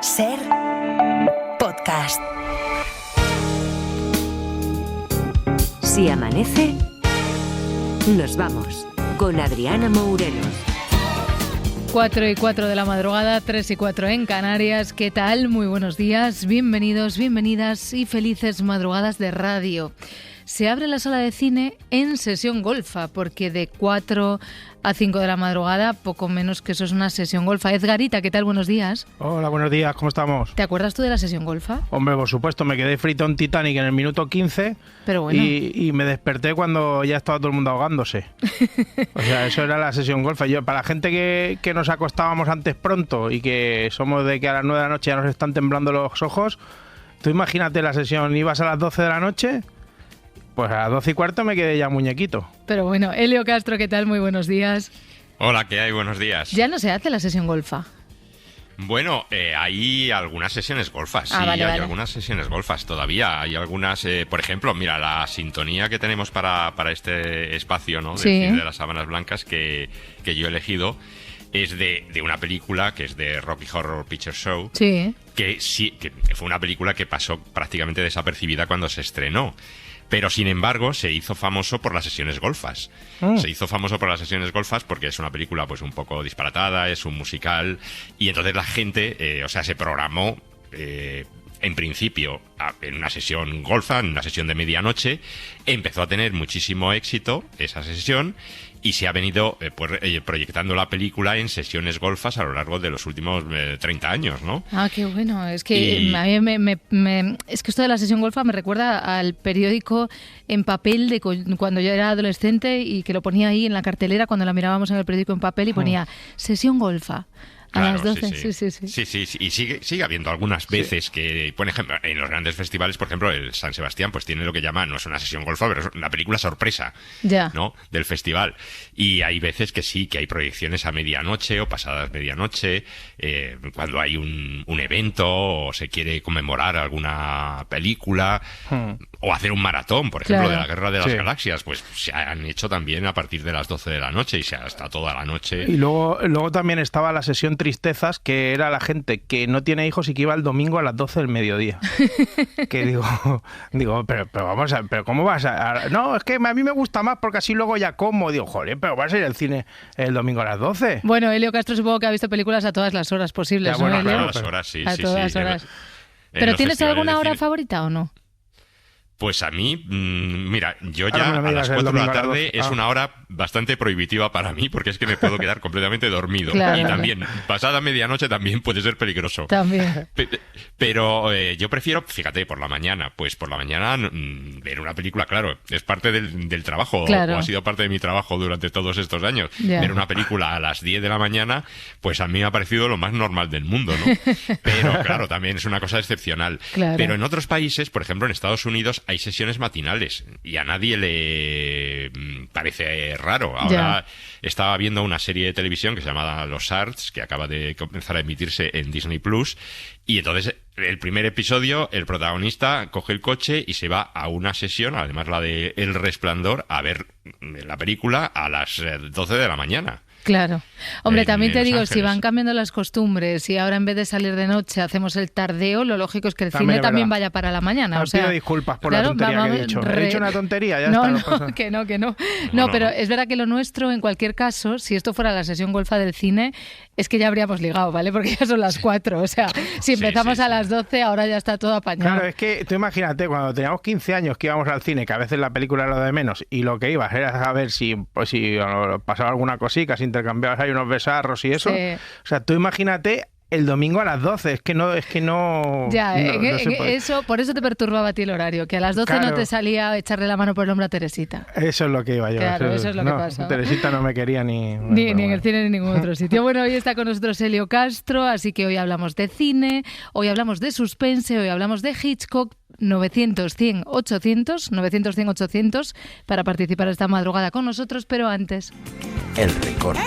Ser podcast. Si amanece, nos vamos con Adriana Mourelos. 4:04 de la madrugada, 3:04 en Canarias. ¿Qué tal? Muy buenos días, bienvenidos, bienvenidas y felices madrugadas de radio. Se abre la sala de cine en sesión golfa, porque de 4 a 5 de la madrugada, poco menos que eso es una sesión golfa. Edgarita, ¿qué tal? Buenos días. Hola, buenos días, ¿cómo estamos? ¿Te acuerdas tú de la sesión golfa? Hombre, por supuesto, me quedé frito en Titanic en el minuto 15. Pero bueno. y me desperté cuando ya estaba todo el mundo ahogándose. O sea, eso era la sesión golfa. Yo, para la gente que nos acostábamos antes pronto y que somos de que a las 9 de la noche ya nos están temblando los ojos, tú imagínate la sesión, ibas a las 12 de la noche... Pues a las 12:15 me quedé ya muñequito. Pero bueno, Elio Castro, ¿qué tal? Muy buenos días. Hola, ¿qué hay? Buenos días. Ya no se hace la sesión golfa. Bueno, hay algunas sesiones golfas, sí, vale. hay algunas sesiones golfas todavía. Hay algunas, por ejemplo, mira, la sintonía que tenemos para este espacio, ¿no? Del cine de las Sábanas Blancas que yo he elegido es de una película que es de Rocky Horror Picture Show. Sí. Que fue una película que pasó prácticamente desapercibida cuando se estrenó. Pero, sin embargo, se hizo famoso por las sesiones golfas. Se hizo famoso por las sesiones golfas porque es una película pues un poco disparatada, es un musical, y entonces la gente, se programó, en principio, en una sesión golfa, en una sesión de medianoche, empezó a tener muchísimo éxito esa sesión, y se ha venido proyectando la película en sesiones golfas a lo largo de los últimos 30 años, ¿no? Ah, qué bueno. Es que a mí es que esto de la sesión golfa me recuerda al periódico en papel de cuando yo era adolescente y que lo ponía ahí en la cartelera cuando la mirábamos en el periódico en papel y ponía sesión golfa. A las 12, sí. Y sigue habiendo algunas veces que, por ejemplo, en los grandes festivales, por ejemplo, el San Sebastián, pues tiene lo que llama, no es una sesión golfa, pero es una película sorpresa, ¿no? Del festival. Y hay veces que sí, que hay proyecciones a medianoche o pasadas medianoche, cuando hay un evento o se quiere conmemorar alguna película, o hacer un maratón, por ejemplo, de la Guerra de las Galaxias, pues se han hecho también a partir de las 12 de la noche y hasta toda la noche. Y luego también estaba la sesión Tristezas, que era la gente que no tiene hijos y que iba el domingo a las 12 del mediodía. Que digo, pero vamos a ver, pero ¿cómo vas a...? No, es que a mí me gusta más porque así luego ya como. Digo, joder, pero vas a ir al cine el domingo a las 12. Bueno, Elio Castro supongo que ha visto películas a todas las horas posibles, ya, bueno, ¿no, Elio? A todas las horas, sí. A todas las horas. ¿Pero tienes alguna hora favorita o no? Pues a mí, mira, yo ya a las 4 de la tarde es una hora bastante prohibitiva para mí, porque es que me puedo quedar completamente dormido. Claro. Y también, pasada medianoche también puede ser peligroso. También. Pero yo prefiero, fíjate, por la mañana ver una película, claro, es parte del trabajo, claro. O ha sido parte de mi trabajo durante todos estos años. Ya. Ver una película a las 10 de la mañana, pues a mí me ha parecido lo más normal del mundo, ¿no? Pero claro, también es una cosa excepcional. Claro. Pero en otros países, por ejemplo en Estados Unidos, hay sesiones matinales y a nadie le parece raro. Ahora estaba viendo una serie de televisión que se llama Los Arts, que acaba de comenzar a emitirse en Disney Plus, y entonces el primer episodio el protagonista coge el coche y se va a una sesión, además la de El Resplandor, a ver la película a las 12 de la mañana. Claro. Hombre, también te digo, Ángeles. si van cambiando las costumbres y ahora en vez de salir de noche hacemos el tardeo, lo lógico es que el cine también vaya para la mañana. Pido disculpas por la tontería que he dicho. He dicho una tontería, ya está. No, que no. No, pero es verdad que lo nuestro, en cualquier caso, si esto fuera la sesión golfa del cine, es que ya habríamos ligado, ¿vale? Porque ya son las 4. O sea, si empezamos a las 12, ahora ya está todo apañado. Claro, es que tú imagínate, cuando teníamos 15 años que íbamos al cine, que a veces la película era lo de menos, y lo que ibas era a ver si pasaba alguna cosita, si intercambiabas ahí unos besarros y eso. Sí. O sea, tú imagínate el domingo a las 12, es que no... Ya, no se puede. por eso te perturbaba a ti el horario, que a las 12 claro. no te salía echarle la mano por el hombro a Teresita. Eso es lo que iba yo. Claro, eso es lo que pasa. Teresita no me quería ni en el cine ni en ningún otro sitio. Bueno, hoy está con nosotros Elio Castro, así que hoy hablamos de cine, hoy hablamos de suspense, hoy hablamos de Hitchcock. 900-100-800, 900-100-800 para participar esta madrugada con nosotros, pero antes... El recorte.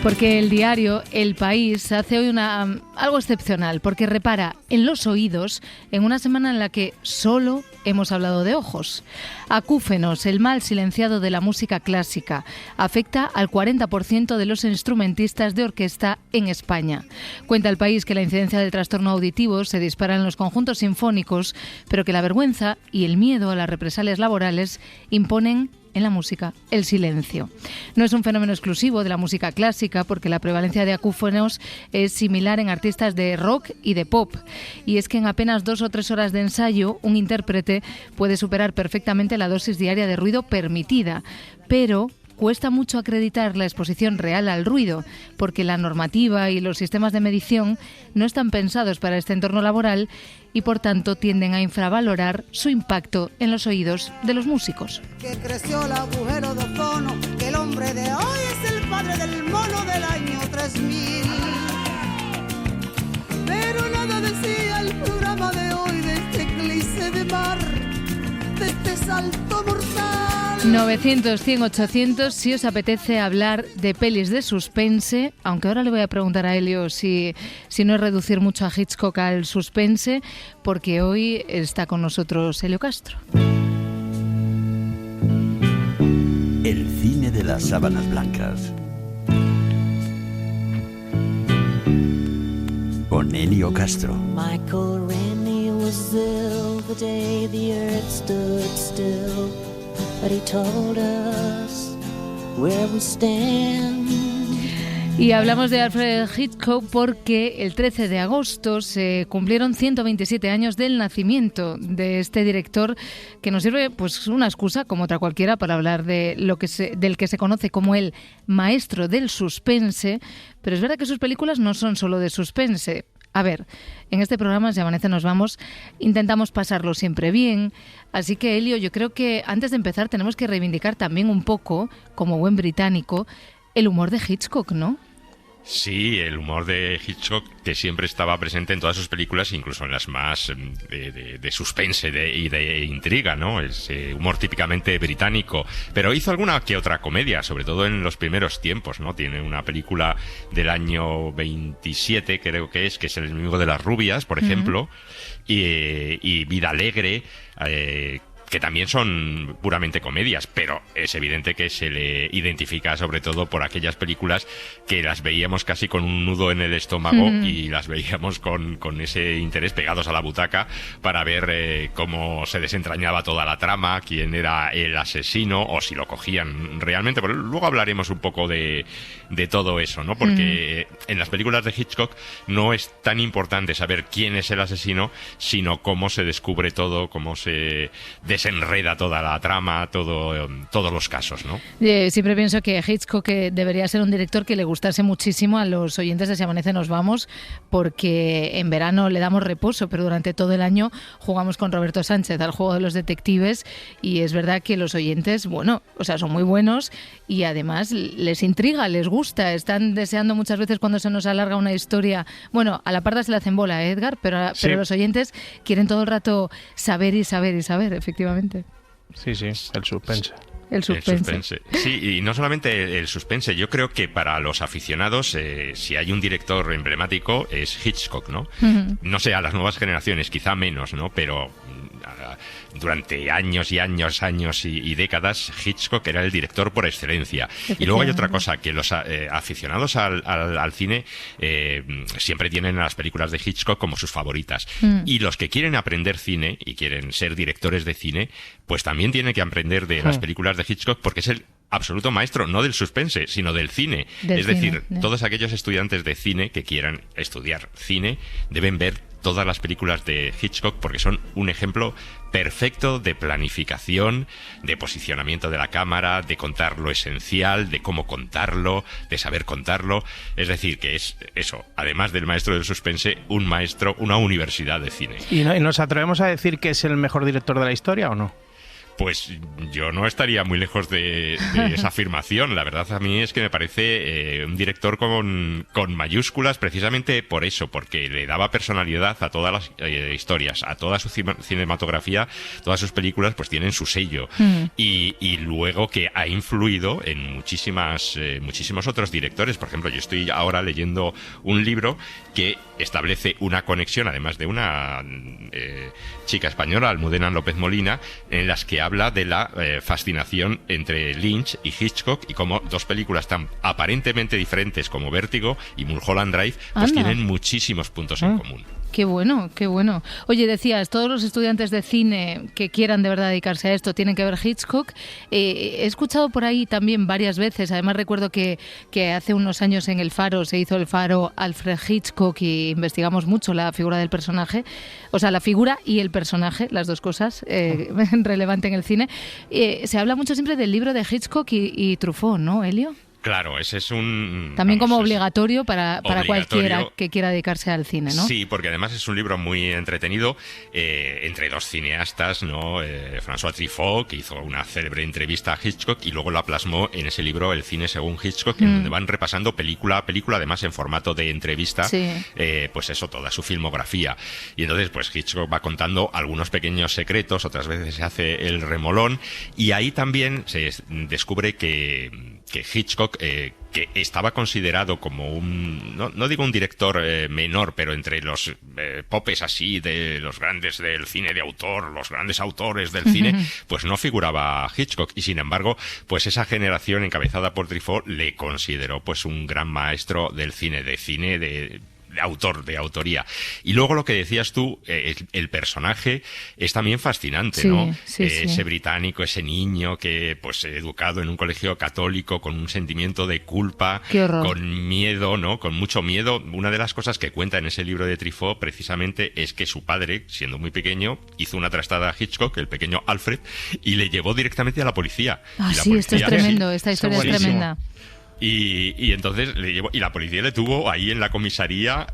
Porque el diario El País hace hoy algo excepcional, porque repara en los oídos en una semana en la que solo hemos hablado de ojos. Acúfenos, el mal silenciado de la música clásica, afecta al 40% de los instrumentistas de orquesta en España. Cuenta El País que la incidencia del trastorno auditivo se dispara en los conjuntos sinfónicos, pero que la vergüenza y el miedo a las represalias laborales imponen en la música el silencio. No es un fenómeno exclusivo de la música clásica, porque la prevalencia de acúfonos es similar en artistas de rock y de pop. Y es que en apenas 2 o 3 horas de ensayo, un intérprete puede superar perfectamente la dosis diaria de ruido permitida, pero cuesta mucho acreditar la exposición real al ruido, porque la normativa y los sistemas de medición no están pensados para este entorno laboral y por tanto tienden a infravalorar su impacto en los oídos de los músicos. Que creció el agujero de ozono, que el hombre de hoy es el padre del mono del año 3000. Pero nada decía el programa de hoy de este eclipse de mar, de este salto mortal. 900, 100, 800, si os apetece hablar de pelis de suspense, aunque ahora le voy a preguntar a Elio si no es reducir mucho a Hitchcock al suspense, porque hoy está con nosotros Elio Castro. El cine de las sábanas blancas. Con Elio Castro. Michael Rennie was ill the day the earth stood still. But he told us where we stand. Y hablamos de Alfred Hitchcock porque el 13 de agosto se cumplieron 127 años del nacimiento de este director, que nos sirve pues una excusa como otra cualquiera para hablar de del que se conoce como el maestro del suspense, pero es verdad que sus películas no son solo de suspense. A ver, en este programa, Si Amanece Nos Vamos, intentamos pasarlo siempre bien. Así que, Elio, yo creo que antes de empezar tenemos que reivindicar también un poco, como buen británico, el humor de Hitchcock, ¿no? Sí, el humor de Hitchcock, que siempre estaba presente en todas sus películas, incluso en las más de suspense y de intriga, ¿no? Ese humor típicamente británico. Pero hizo alguna que otra comedia, sobre todo en los primeros tiempos, ¿no? Tiene una película del año 27, creo que es El enemigo de las rubias, por ejemplo, y Vida Alegre, que también son puramente comedias, pero es evidente que se le identifica sobre todo por aquellas películas que las veíamos casi con un nudo en el estómago y las veíamos con ese interés pegados a la butaca para ver cómo se desentrañaba toda la trama, quién era el asesino o si lo cogían realmente. Pero luego hablaremos un poco de todo eso, ¿no? Porque en las películas de Hitchcock no es tan importante saber quién es el asesino, sino cómo se descubre todo, cómo se desenreda toda la trama, todos los casos, ¿no? Siempre pienso que Hitchcock debería ser un director que le gustase muchísimo a los oyentes de Si Amanece Nos Vamos, porque en verano le damos reposo, pero durante todo el año jugamos con Roberto Sánchez al juego de los detectives, y es verdad que los oyentes, son muy buenos y además les intriga, les gusta, están deseando muchas veces cuando se nos alarga una historia. Bueno, a la parda se le hacen bola, Edgar, pero los oyentes quieren todo el rato saber y saber y saber, efectivamente. Sí, el suspense. El suspense. Sí, y no solamente el suspense. Yo creo que para los aficionados, si hay un director emblemático, es Hitchcock, ¿no? No sé, a las nuevas generaciones quizá menos, ¿no? Pero durante años y años y décadas, Hitchcock era el director por excelencia. Y luego hay otra cosa, que los aficionados al cine siempre tienen a las películas de Hitchcock como sus favoritas. Y los que quieren aprender cine y quieren ser directores de cine, pues también tienen que aprender de las películas de Hitchcock, porque es el absoluto maestro, no del suspense, sino del cine. Decir, todos aquellos estudiantes de cine que quieran estudiar cine deben ver todas las películas de Hitchcock, porque son un ejemplo perfecto de planificación, de posicionamiento de la cámara, de contar lo esencial, de cómo contarlo, de saber contarlo. Es decir, que es eso, además del maestro del suspense, un maestro, una universidad de cine. ¿Y nos atrevemos a decir que es el mejor director de la historia o no? Pues yo no estaría muy lejos de esa afirmación. La verdad a mí es que me parece un director con mayúsculas precisamente por eso, porque le daba personalidad a todas las historias, a toda su cinematografía, todas sus películas pues tienen su sello. Y luego que ha influido en muchísimos otros directores. Por ejemplo, yo estoy ahora leyendo un libro que establece una conexión, además de una chica española, Almudena López Molina, en las que habla de la fascinación entre Lynch y Hitchcock y cómo dos películas tan aparentemente diferentes como Vértigo y Mulholland Drive pues tienen muchísimos puntos en común. Qué bueno, qué bueno. Oye, decías, todos los estudiantes de cine que quieran de verdad dedicarse a esto tienen que ver Hitchcock. He escuchado por ahí también varias veces, además recuerdo que hace unos años en El Faro se hizo El Faro Alfred Hitchcock y investigamos mucho la figura del personaje, o sea, la figura y el personaje, las dos cosas relevantes en el cine. Se habla mucho siempre del libro de Hitchcock y Truffaut, ¿no, Elio? Claro, ese es un... También como obligatorio para cualquiera que quiera dedicarse al cine, ¿no? Sí, porque además es un libro muy entretenido entre dos cineastas, ¿no? François Truffaut, que hizo una célebre entrevista a Hitchcock y luego la plasmó en ese libro El cine según Hitchcock, en donde van repasando película a película, además en formato de entrevista, pues eso, toda su filmografía. Y entonces pues Hitchcock va contando algunos pequeños secretos, otras veces se hace el remolón, y ahí también se descubre que Hitchcock, que estaba considerado como no digo un director menor, pero entre los popes así de los grandes del cine de autor, los grandes autores del cine, pues no figuraba Hitchcock, y sin embargo, pues esa generación encabezada por Truffaut le consideró pues un gran maestro del cine, de autoría. Y luego lo que decías tú, el personaje es también fascinante, ¿no? Ese británico, ese niño que pues educado en un colegio católico con un sentimiento de culpa, con miedo, ¿no? Con mucho miedo. Una de las cosas que cuenta en ese libro de Truffaut precisamente es que su padre, siendo muy pequeño, hizo una trastada a Hitchcock, el pequeño Alfred, y le llevó directamente a la policía. Esto es tremendo, esta historia es tremenda. Y entonces le llevó, y la policía le tuvo ahí en la comisaría,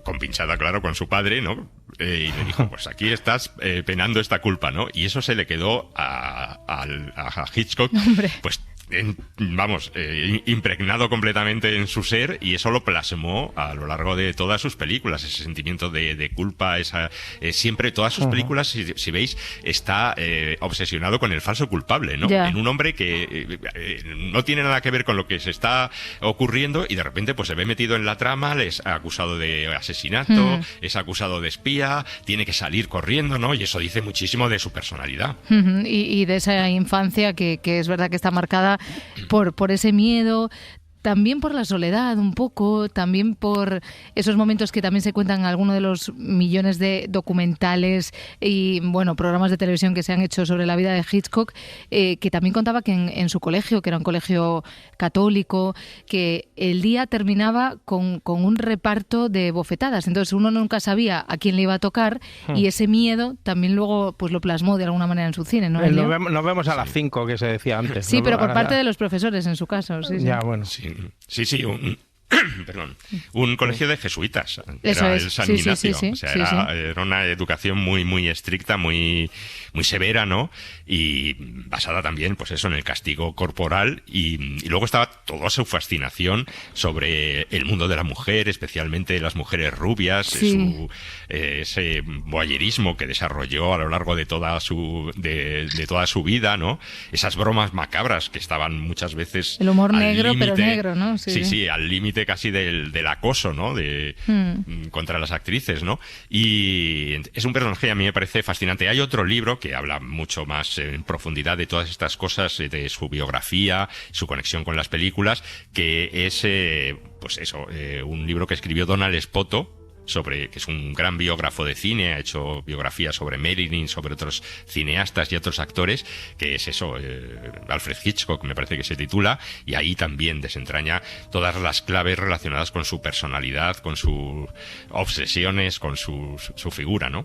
compinchada, claro, con su padre, ¿no? Y le dijo, pues aquí estás penando esta culpa, ¿no? Y eso se le quedó a Hitchcock, pues impregnado completamente en su ser, y eso lo plasmó a lo largo de todas sus películas, ese sentimiento de culpa, siempre todas sus películas, si veis, está obsesionado con el falso culpable, ¿no? En un hombre que no tiene nada que ver con lo que se está ocurriendo y de repente pues se ve metido en la trama, es acusado de asesinato, es acusado de espía, tiene que salir corriendo, ¿no? Y eso dice muchísimo de su personalidad. Y de esa infancia que es verdad que está marcada por ese miedo, también por la soledad un poco, también por esos momentos que también se cuentan en alguno de los millones de documentales y programas de televisión que se han hecho sobre la vida de Hitchcock, que también contaba que en su colegio, que era un colegio católico, que el día terminaba con un reparto de bofetadas, entonces uno nunca sabía a quién le iba a tocar y ese miedo también luego pues lo plasmó de alguna manera en su cine, ¿no? Nos vemos a las 5 que se decía antes. Sí, pero por parte de los profesores en su caso. Ya, bueno. Sí, un colegio de jesuitas. Era el San Ignacio. O sea, era una educación muy, muy estricta, muy, muy severa, ¿no? Y basada también, pues eso, en el castigo corporal. Y luego estaba toda su fascinación sobre el mundo de la mujer, especialmente las mujeres rubias, ese voyerismo que desarrolló a lo largo de toda su vida, ¿no? Esas bromas macabras que estaban muchas veces el humor negro, límite, pero negro, ¿no? Sí, al límite casi del acoso, ¿no? Contra las actrices, ¿no? Y es un personaje que a mí me parece fascinante. Hay otro libro que habla mucho más en profundidad de todas estas cosas, de su biografía, su conexión con las películas, que es, un libro que escribió Donald Spoto, que es un gran biógrafo de cine, ha hecho biografías sobre Marilyn, sobre otros cineastas y otros actores, que es eso, Alfred Hitchcock me parece que se titula, y ahí también desentraña todas las claves relacionadas con su personalidad, con sus obsesiones, con su figura, ¿no?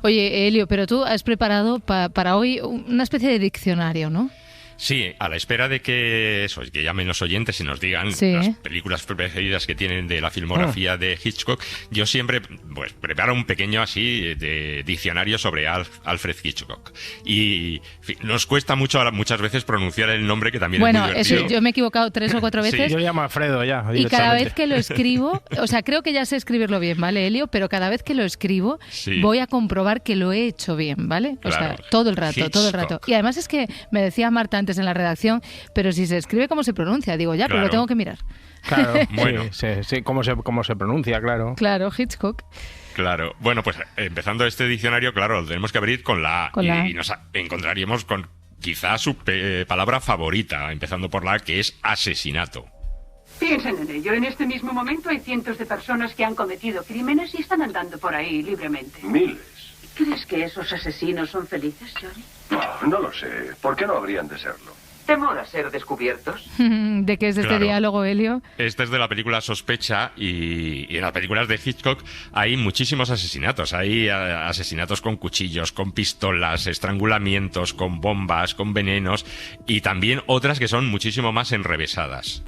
Oye, Elio, pero tú has preparado para hoy una especie de diccionario, ¿no? Sí, a la espera de que llamen los oyentes y nos digan las películas preferidas que tienen de la filmografía de Hitchcock, yo siempre pues preparo un pequeño así de diccionario sobre Alfred Hitchcock. Y nos cuesta muchas veces pronunciar el nombre, que también es muy divertido. Eso, yo me he equivocado 3 o 4 veces. Sí, yo llamo a Alfredo ya. Y cada vez que lo escribo, o sea, creo que ya sé escribirlo bien, ¿vale, Elio? Pero cada vez que lo escribo voy a comprobar que lo he hecho bien, ¿vale? O sea, todo el rato, todo el rato. Y además es que me decía Marta antes en la redacción, pero si se escribe como se pronuncia, digo ya, pero lo tengo que mirar. Claro, bueno, sí, cómo se pronuncia, claro. Claro, Hitchcock. Claro, bueno, pues empezando este diccionario, claro, lo tenemos que abrir con la A. Y nos encontraríamos con quizá su palabra favorita, empezando por la A, que es asesinato. Piensen en ello. En este mismo momento hay cientos de personas que han cometido crímenes y están andando por ahí libremente. Miles. ¿Crees que esos asesinos son felices, Johnny? No lo sé. ¿Por qué no habrían de serlo? ¿Temor a ser descubiertos? ¿De qué es este diálogo, Elio? Este es de la película Sospecha, y en las películas de Hitchcock hay muchísimos asesinatos. Hay asesinatos con cuchillos, con pistolas, estrangulamientos, con bombas, con venenos, y también otras que son muchísimo más enrevesadas.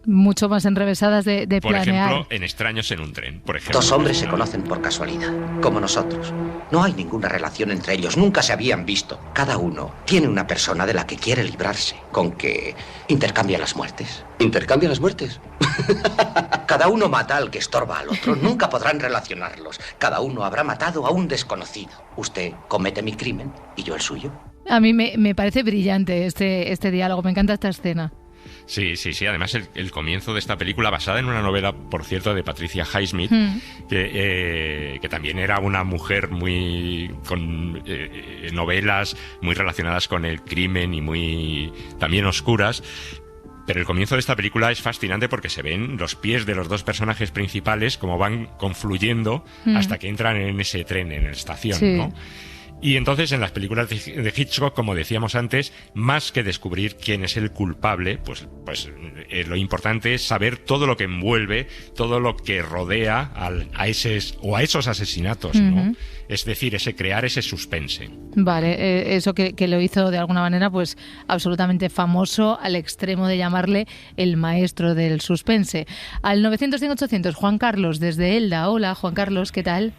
Mucho más enrevesadas de por planear. Por ejemplo, en Extraños en un tren, por ejemplo. 2 hombres se conocen por casualidad, como nosotros. No hay ninguna relación entre ellos, nunca se habían visto. Cada uno tiene una persona de la que quiere librarse, con que intercambia las muertes. ¿Intercambia las muertes? Cada uno mata al que estorba al otro, nunca podrán relacionarlos. Cada uno habrá matado a un desconocido. Usted comete mi crimen y yo el suyo. A mí me parece brillante este diálogo, me encanta esta escena. Sí. Además, el comienzo de esta película, basada en una novela, por cierto, de Patricia Highsmith, que también era una mujer muy con novelas muy relacionadas con el crimen y muy también oscuras. Pero el comienzo de esta película es fascinante porque se ven los pies de los 2 personajes principales como van confluyendo hasta que entran en ese tren, en la estación, ¿no? Y entonces en las películas de Hitchcock, como decíamos antes, más que descubrir quién es el culpable, pues lo importante es saber todo lo que envuelve, todo lo que rodea a esos asesinatos, ¿no? Es decir, crear ese suspense. Vale, eso que lo hizo de alguna manera pues absolutamente famoso, al extremo de llamarle el maestro del suspense. Al 900-100-800, Juan Carlos desde Elda. Hola, Juan Carlos, ¿qué tal?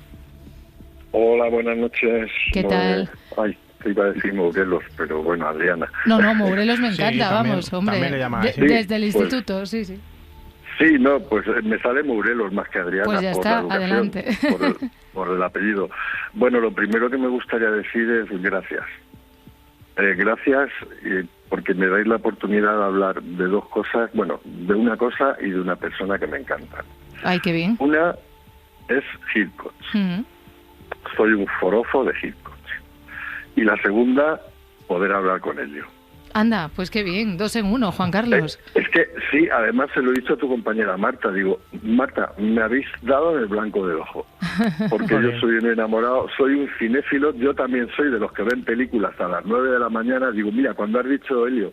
Hola, buenas noches. ¿Qué tal? Ay, te iba a decir Morelos, pero bueno, Adriana. No, Morelos me encanta, vamos, hombre. También le llama así. Desde el instituto, sí. Sí, no, pues me sale Morelos más que Adriana. Pues ya por está, la educación, adelante. por el apellido. Bueno, lo primero que me gustaría decir es gracias. Gracias porque me dais la oportunidad de hablar de 2 cosas, bueno, de una cosa y de una persona que me encantan. Ay, qué bien. Una es Hitchcock. Soy un forofo de Hitchcock. Y la segunda, poder hablar con Elio. Anda, pues qué bien, 2 en 1, Juan Carlos. Es que sí, además se lo he dicho a tu compañera Marta, digo, Marta, me habéis dado en el blanco del ojo, porque yo soy un enamorado, soy un cinéfilo, yo también soy de los que ven películas a las 9 de la mañana, digo, mira, cuando has dicho, Elio,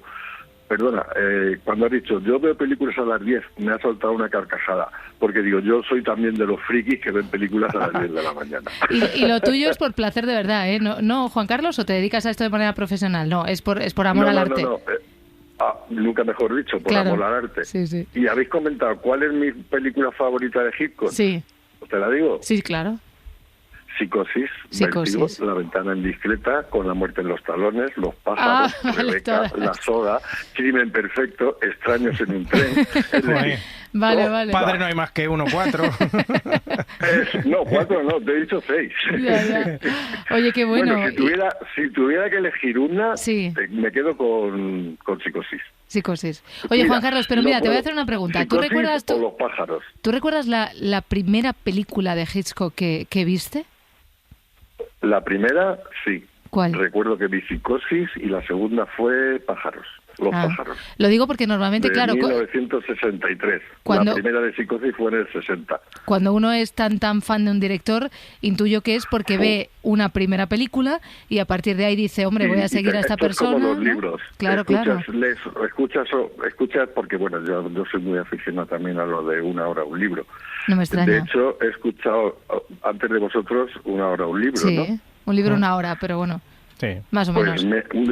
cuando has dicho, yo veo películas a las 10, me ha soltado una carcajada, porque digo, yo soy también de los frikis que ven películas a las 10 de la mañana. Y lo tuyo es por placer de verdad, ¿eh? No, Juan Carlos, ¿o te dedicas a esto de manera profesional? No, es por amor al arte. No. Nunca mejor dicho, por amor al arte. Sí. Y habéis comentado, ¿cuál es mi película favorita de Hitchcock? Sí. ¿Te la digo? Sí, claro. Psicosis. Vértigo, La ventana indiscreta, Con la muerte en los talones, Los pájaros, Rebeca, La soga, Crimen perfecto, Extraños en un tren. Vale. Padre no hay más que 1, 4. No, 4 no, te he dicho 6. Ya. Oye, qué bueno. Si tuviera que elegir una, me quedo con Psicosis. Oye, Juan Carlos, pero mira, te voy a hacer una pregunta. ¿Tú recuerdas Los pájaros? ¿Tú recuerdas la primera película de Hitchcock que viste? La primera, sí. ¿Cuál? Recuerdo que vi Psicosis y la segunda fue Pájaros. Los pájaros. Lo digo porque normalmente, de claro... 1963. La primera de Psicosis fue en el 60. Cuando uno es tan fan de un director, intuyo que es porque ve una primera película y a partir de ahí dice, hombre, voy a seguir a esta persona. Es como los libros. Claro, Escuchas porque, bueno, yo soy muy aficionado también a lo de 1 hora un libro. No me extraña. De hecho, he escuchado antes de vosotros 1 hora un libro, sí, ¿no? Un libro 1 hora, pero bueno. Sí. Más o menos.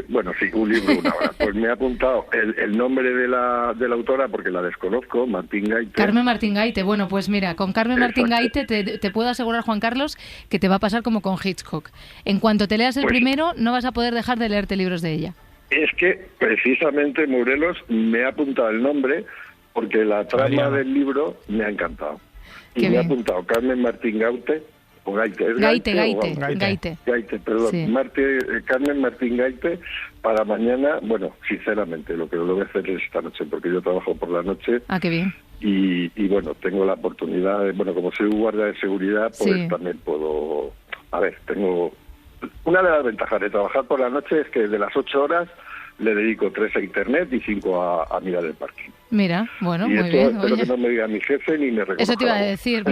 Bueno, sí, un libro, una hora. Pues me he apuntado el nombre de la autora porque la desconozco, Martín Gaite. Carmen Martín Gaite. Bueno, pues mira, con Carmen Martín Gaite te puedo asegurar, Juan Carlos, que te va a pasar como con Hitchcock. En cuanto te leas el primero, no vas a poder dejar de leerte libros de ella. Es que precisamente, Morelos, me he apuntado el nombre porque la trama del libro me ha encantado. Y me ha apuntado Carmen Martín Gaite. O Gaite, ¿es Gaite, perdón. Sí. Carmen Martín Gaite para mañana. Bueno, sinceramente, lo que lo voy a hacer es esta noche, porque yo trabajo por la noche. Ah, qué bien. Y bueno, tengo la oportunidad de, bueno, como soy guardia de seguridad, pues también puedo... A ver, tengo... Una de las ventajas de trabajar por la noche es que de las 8 horas le dedico 3 a internet y 5 a mirar el parking. Mira, bueno, y muy bien. Espero que no me diga mi jefe ni me reconozca. Eso te iba a decir.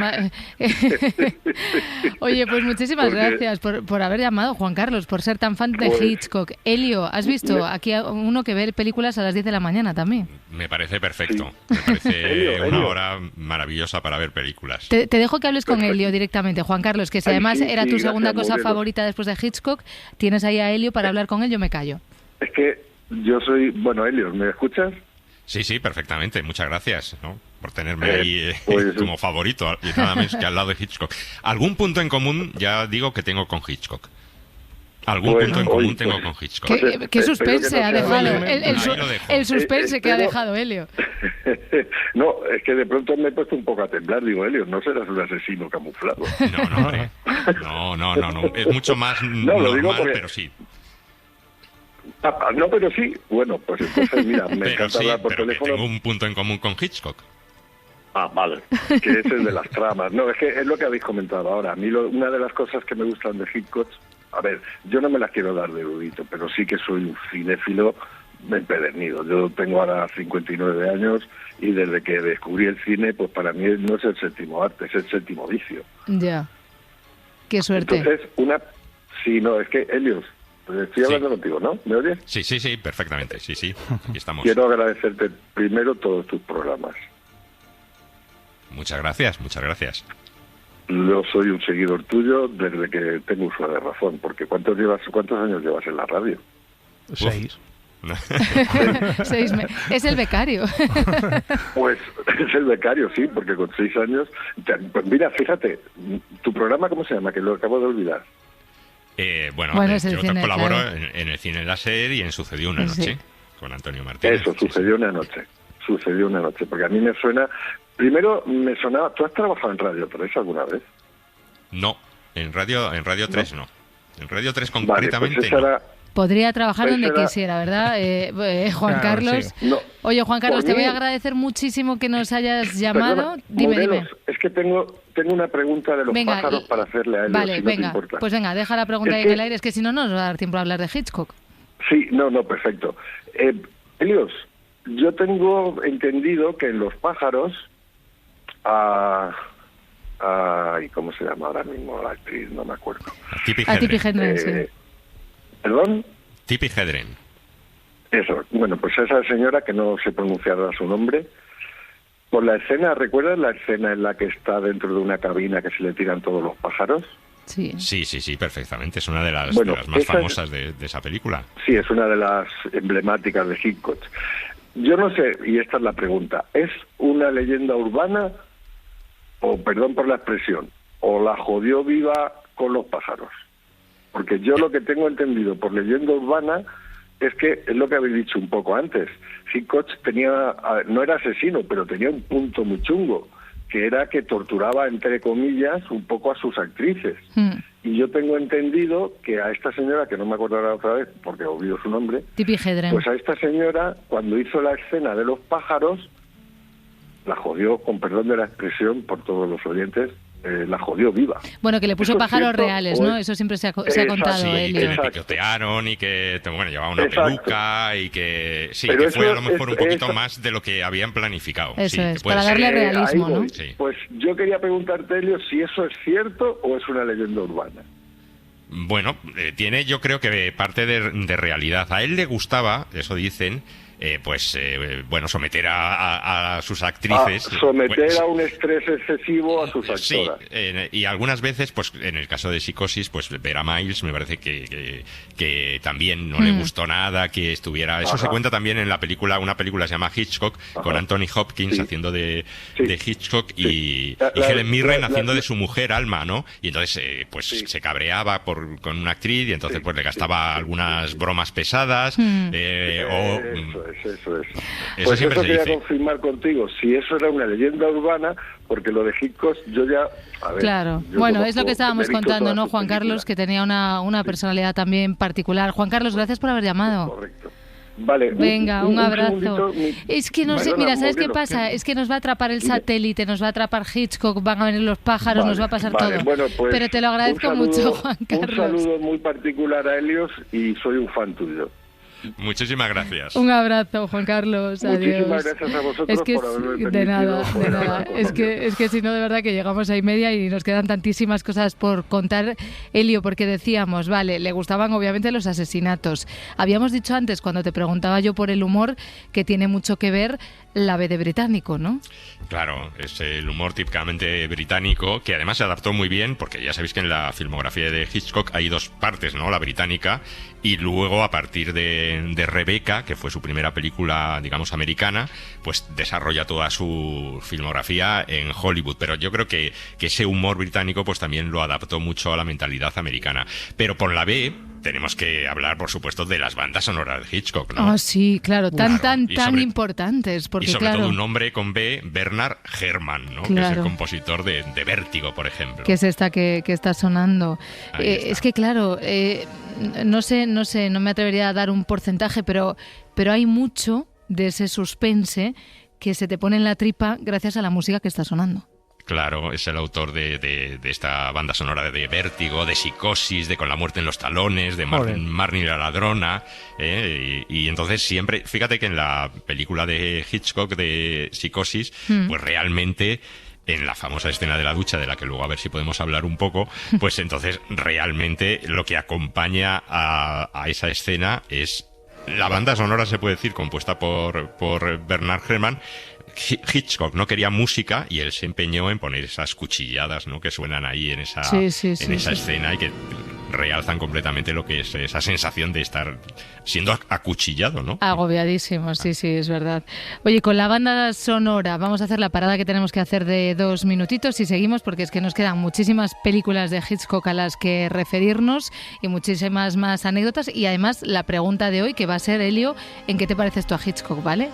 Oye, pues muchísimas gracias por haber llamado, Juan Carlos, por ser tan fan de Hitchcock. Elio, ¿has visto? Aquí uno que ve películas a las 10 de la mañana también. Me parece perfecto. Sí. Me parece una hora maravillosa para ver películas. Te dejo que hables con Elio directamente, Juan Carlos, que si además era tu segunda cosa favorita después de Hitchcock, tienes ahí a Elio para hablar con él, yo me callo. Es que yo soy... Bueno, Elio, ¿me escuchas? Sí, perfectamente. Muchas gracias, ¿no?, por tenerme ahí como favorito, y nada menos que al lado de Hitchcock. Algún punto en común, ya digo que tengo con Hitchcock. Algún punto en común tengo con Hitchcock. ¿Qué suspense ha dejado? El suspense que ha dejado Elio. No, es que de pronto me he puesto un poco a temblar. Digo, Elio, no serás un asesino camuflado. No, hombre. No. Es mucho más normal, pero sí. No, pero sí. Bueno, pues entonces, mira, me encanta hablar por teléfono. Tengo un punto en común con Hitchcock. Ah, vale. Que ese es de las tramas. No, es que es lo que habéis comentado ahora. A mí una de las cosas que me gustan de Hitchcock, a ver, yo no me las quiero dar de erudito, pero sí que soy un cinéfilo empedernido. Yo tengo ahora 59 años y desde que descubrí el cine, pues para mí no es el séptimo arte, es el séptimo vicio. Ya. Qué suerte. Entonces, sí, no, es que, Helios, estoy hablando contigo, ¿no? ¿Me oyes? Sí, perfectamente, sí, aquí estamos. Quiero agradecerte primero todos tus programas. Muchas gracias. Yo soy un seguidor tuyo desde que tengo uso de razón, porque ¿cuántos años llevas en la radio? 6. 6 es el becario. Pues es el becario, sí, porque con 6 años... Pues mira, fíjate, ¿tu programa cómo se llama? Que lo acabo de olvidar. Yo colaboro en el Cine Láser y en Sucedió una noche, con Antonio Martínez. Eso, Sucedió una noche, porque a mí me suena... Primero me sonaba... ¿Tú has trabajado en Radio 3 alguna vez? No, en Radio 3 no. En Radio 3 concretamente no. Podría trabajar donde quisiera, ¿verdad, Juan Carlos? Sí. No. Oye, Juan Carlos, te voy a agradecer muchísimo que nos hayas llamado. Dime. Es que tengo una pregunta de los pájaros para hacerle a él. Vale, si venga. No te importa. Pues venga, deja la pregunta ahí en el aire, es que si no, no nos va a dar tiempo a hablar de Hitchcock. Sí, no, perfecto. Helios, yo tengo entendido que en los pájaros... ¿Y cómo se llama ahora mismo la actriz? No me acuerdo. Tippi Hedren. Sí. ¿Perdón? Tippi Hedren. Eso. Bueno, pues esa señora, que no sé pronunciar su nombre, por la escena, ¿recuerdas la escena en la que está dentro de una cabina que se le tiran todos los pájaros? Sí, perfectamente. Es una de las más famosas de esa película. Sí, es una de las emblemáticas de Hitchcock. Yo no sé, y esta es la pregunta, ¿es una leyenda urbana o, perdón por la expresión, o la jodió viva con los pájaros? Porque yo lo que tengo entendido por leyenda urbana es que, es lo que habéis dicho un poco antes, Hitchcock no era asesino, pero tenía un punto muy chungo, que era que torturaba, entre comillas, un poco a sus actrices. Y yo tengo entendido que a esta señora, que no me acordaré otra vez porque he olvidado su nombre, Tippi Hedren, pues a esta señora, cuando hizo la escena de los pájaros, la jodió, con perdón de la expresión por todos los oyentes, la jodió viva. Bueno, que le puso pájaros reales, ¿no? Eso siempre se ha contado. Sí, que le picotearon y que llevaba una peluca y que... Sí, pero que fue a lo mejor un poquito más de lo que habían planificado. Eso es, para darle realismo, ¿no? Sí. Pues yo quería preguntarte, Elio, si eso es cierto o es una leyenda urbana. Bueno, tiene yo creo que parte de realidad. A él le gustaba, eso dicen, someter a sus actrices. Someter a un estrés excesivo a sus actoras. Sí, y algunas veces, pues en el caso de Psicosis, pues ver a Miles me parece que también no le gustó nada, que estuviera... Eso se cuenta también en la película, una película se llama Hitchcock, con Anthony Hopkins haciendo de Hitchcock y Helen Mirren haciendo de su mujer Alma, ¿no? Y entonces se cabreaba con una actriz y entonces pues le gastaba algunas bromas pesadas. Eso es. Pues eso quería confirmar contigo, si eso era una leyenda urbana, porque lo de Hitchcock yo ya... A ver, claro, bueno, es lo que estábamos contando, ¿no, Juan Carlos? Que tenía una personalidad también particular. Juan Carlos, gracias por haber llamado. Correcto. Vale, venga, un abrazo. Es que no sé, mira, ¿sabes qué pasa? Dime. Es que nos va a atrapar el satélite, nos va a atrapar Hitchcock, van a venir los pájaros, nos va a pasar todo. Bueno, pues, pero te lo agradezco mucho, Juan Carlos. Un saludo muy particular a Helios y soy un fan tuyo. Muchísimas gracias. Un abrazo, Juan Carlos. Adiós. Muchísimas gracias a vosotros por haberme permitido. De nada. Es que si no, de verdad que llegamos a y media y nos quedan tantísimas cosas por contar, Elio, porque decíamos, vale, le gustaban obviamente los asesinatos. Habíamos dicho antes, cuando te preguntaba yo por el humor, que tiene mucho que ver la B de británico, ¿no? Claro, es el humor típicamente británico, que además se adaptó muy bien, porque ya sabéis que en la filmografía de Hitchcock hay dos partes, ¿no? La británica y luego a partir de Rebecca, que fue su primera película, digamos, americana, pues desarrolla toda su filmografía en Hollywood. Pero yo creo que ese humor británico pues también lo adaptó mucho a la mentalidad americana. Pero por la B tenemos que hablar, por supuesto, de las bandas sonoras de Hitchcock, ¿no? Ah, sí, claro, tan importantes. Porque, y sobre todo un hombre con B, Bernard Herrmann, ¿no? Claro. Que es el compositor de Vértigo, por ejemplo. Que es esta que está sonando. Es que, claro, no sé, no me atrevería a dar un porcentaje, pero hay mucho de ese suspense que se te pone en la tripa gracias a la música que está sonando. Claro, es el autor de esta banda sonora de Vértigo, de Psicosis, de Con la muerte en los talones, de Marnie la ladrona, y entonces siempre, fíjate que en la película de Hitchcock de Psicosis, pues realmente en la famosa escena de la ducha, de la que luego a ver si podemos hablar un poco, pues entonces realmente lo que acompaña a esa escena es la banda sonora, se puede decir, compuesta por Bernard Herrmann. Hitchcock no quería música y él se empeñó en poner esas cuchilladas, ¿no?, que suenan ahí en esa escena y que realzan completamente lo que es esa sensación de estar siendo acuchillado, ¿no? Agobiadísimo, sí, es verdad. Oye, con la banda sonora vamos a hacer la parada que tenemos que hacer de 2 minutitos y seguimos, porque es que nos quedan muchísimas películas de Hitchcock a las que referirnos y muchísimas más anécdotas, y además la pregunta de hoy, que va a ser, Elio, ¿en qué te parece esto a Hitchcock, vale?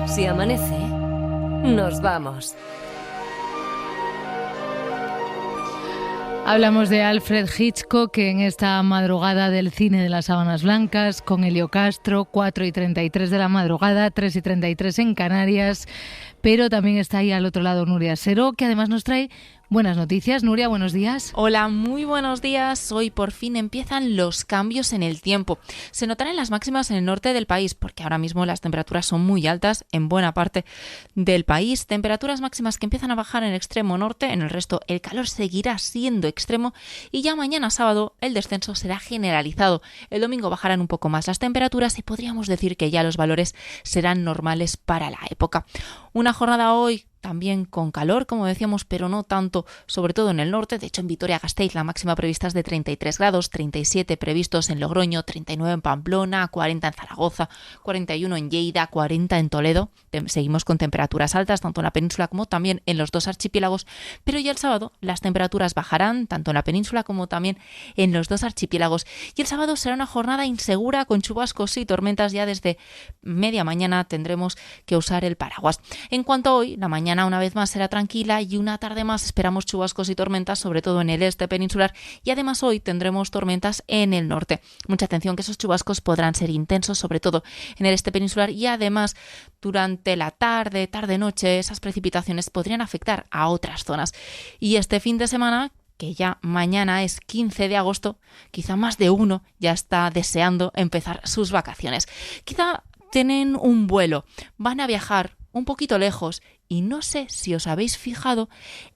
Si amanece, nos vamos. Hablamos de Alfred Hitchcock en esta madrugada del cine de las sábanas blancas con Elio Castro, 4:33 de la madrugada, 3:33 en Canarias, pero también está ahí al otro lado Nuria Seró, que además nos trae buenas noticias. Nuria, buenos días. Hola, muy buenos días. Hoy por fin empiezan los cambios en el tiempo. Se notarán las máximas en el norte del país, porque ahora mismo las temperaturas son muy altas en buena parte del país. Temperaturas máximas que empiezan a bajar en el extremo norte, en el resto el calor seguirá siendo extremo y ya mañana sábado el descenso será generalizado. El domingo bajarán un poco más las temperaturas y podríamos decir que ya los valores serán normales para la época. Una jornada hoy también con calor, como decíamos, pero no tanto, sobre todo en el norte. De hecho, en Vitoria-Gasteiz la máxima prevista es de 33 grados, 37 previstos en Logroño, 39 en Pamplona, 40 en Zaragoza, 41 en Lleida, 40 en Toledo. Seguimos con temperaturas altas, tanto en la península como también en los dos archipiélagos, pero ya el sábado las temperaturas bajarán, tanto en la península como también en los dos archipiélagos. Y el sábado será una jornada insegura, con chubascos y tormentas. Ya desde media mañana tendremos que usar el paraguas. En cuanto a hoy, la mañana una vez más será tranquila y una tarde más esperamos chubascos y tormentas, sobre todo en el este peninsular, y además hoy tendremos tormentas en el norte. Mucha atención, que esos chubascos podrán ser intensos, sobre todo en el este peninsular, y además durante la tarde-noche esas precipitaciones podrían afectar a otras zonas. Y este fin de semana, que ya mañana es 15 de agosto, quizá más de uno ya está deseando empezar sus vacaciones. Quizá tienen un vuelo, van a viajar un poquito lejos Y no sé si os habéis fijado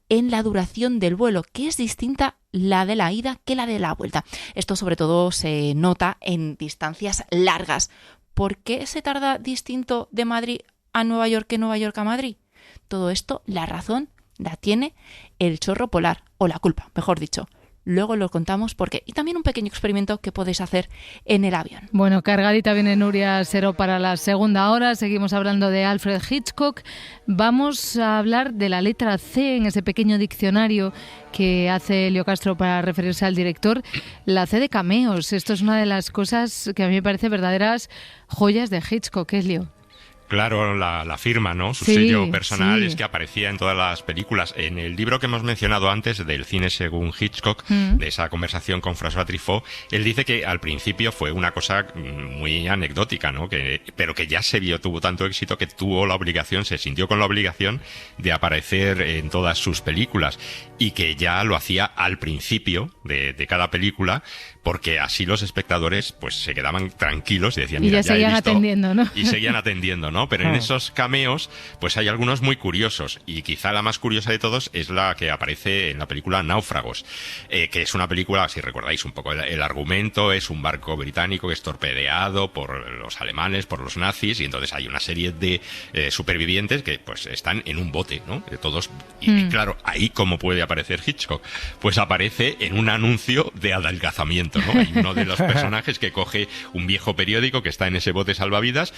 en la duración del vuelo, que es distinta la de la ida que la de la vuelta. Esto sobre todo se nota en distancias largas. ¿Por qué se tarda distinto de Madrid a Nueva York que Nueva York a Madrid? Todo esto, la razón la tiene el chorro polar, o la culpa, mejor dicho. Luego lo contamos porque y también un pequeño experimento que podéis hacer en el avión. Bueno, cargadita viene Nuria Seró para la segunda hora. Seguimos hablando de Alfred Hitchcock. Vamos a hablar de la letra C en ese pequeño diccionario que hace Elio Castro para referirse al director. La C de cameos. Esto es una de las cosas que a mí me parece verdaderas joyas de Hitchcock, Elio. Claro, la firma, ¿no? Su sí, sello personal sí. Es que aparecía en todas las películas. En el libro que hemos mencionado antes, del cine según Hitchcock, de esa conversación con François Truffaut, él dice que al principio fue una cosa muy anecdótica, ¿no? Pero que ya tuvo tanto éxito que se sintió con la obligación de aparecer en todas sus películas y que ya lo hacía al principio de cada película, porque así los espectadores pues se quedaban tranquilos y decían, mira, y ya seguían atendiendo, ¿no? Y seguían atendiendo, ¿no? Pero en esos cameos, pues hay algunos muy curiosos, y quizá la más curiosa de todos es la que aparece en la película Náufragos, que es una película, si recordáis un poco el argumento, es un barco británico que es torpedeado por los alemanes, por los nazis, y entonces hay una serie de supervivientes que pues están en un bote, ¿no? Todos, y claro, ahí ¿cómo puede aparecer Hitchcock? Pues aparece en un anuncio de adelgazamiento, ¿no? Hay uno de los personajes que coge un viejo periódico que está en ese bote salvavidas,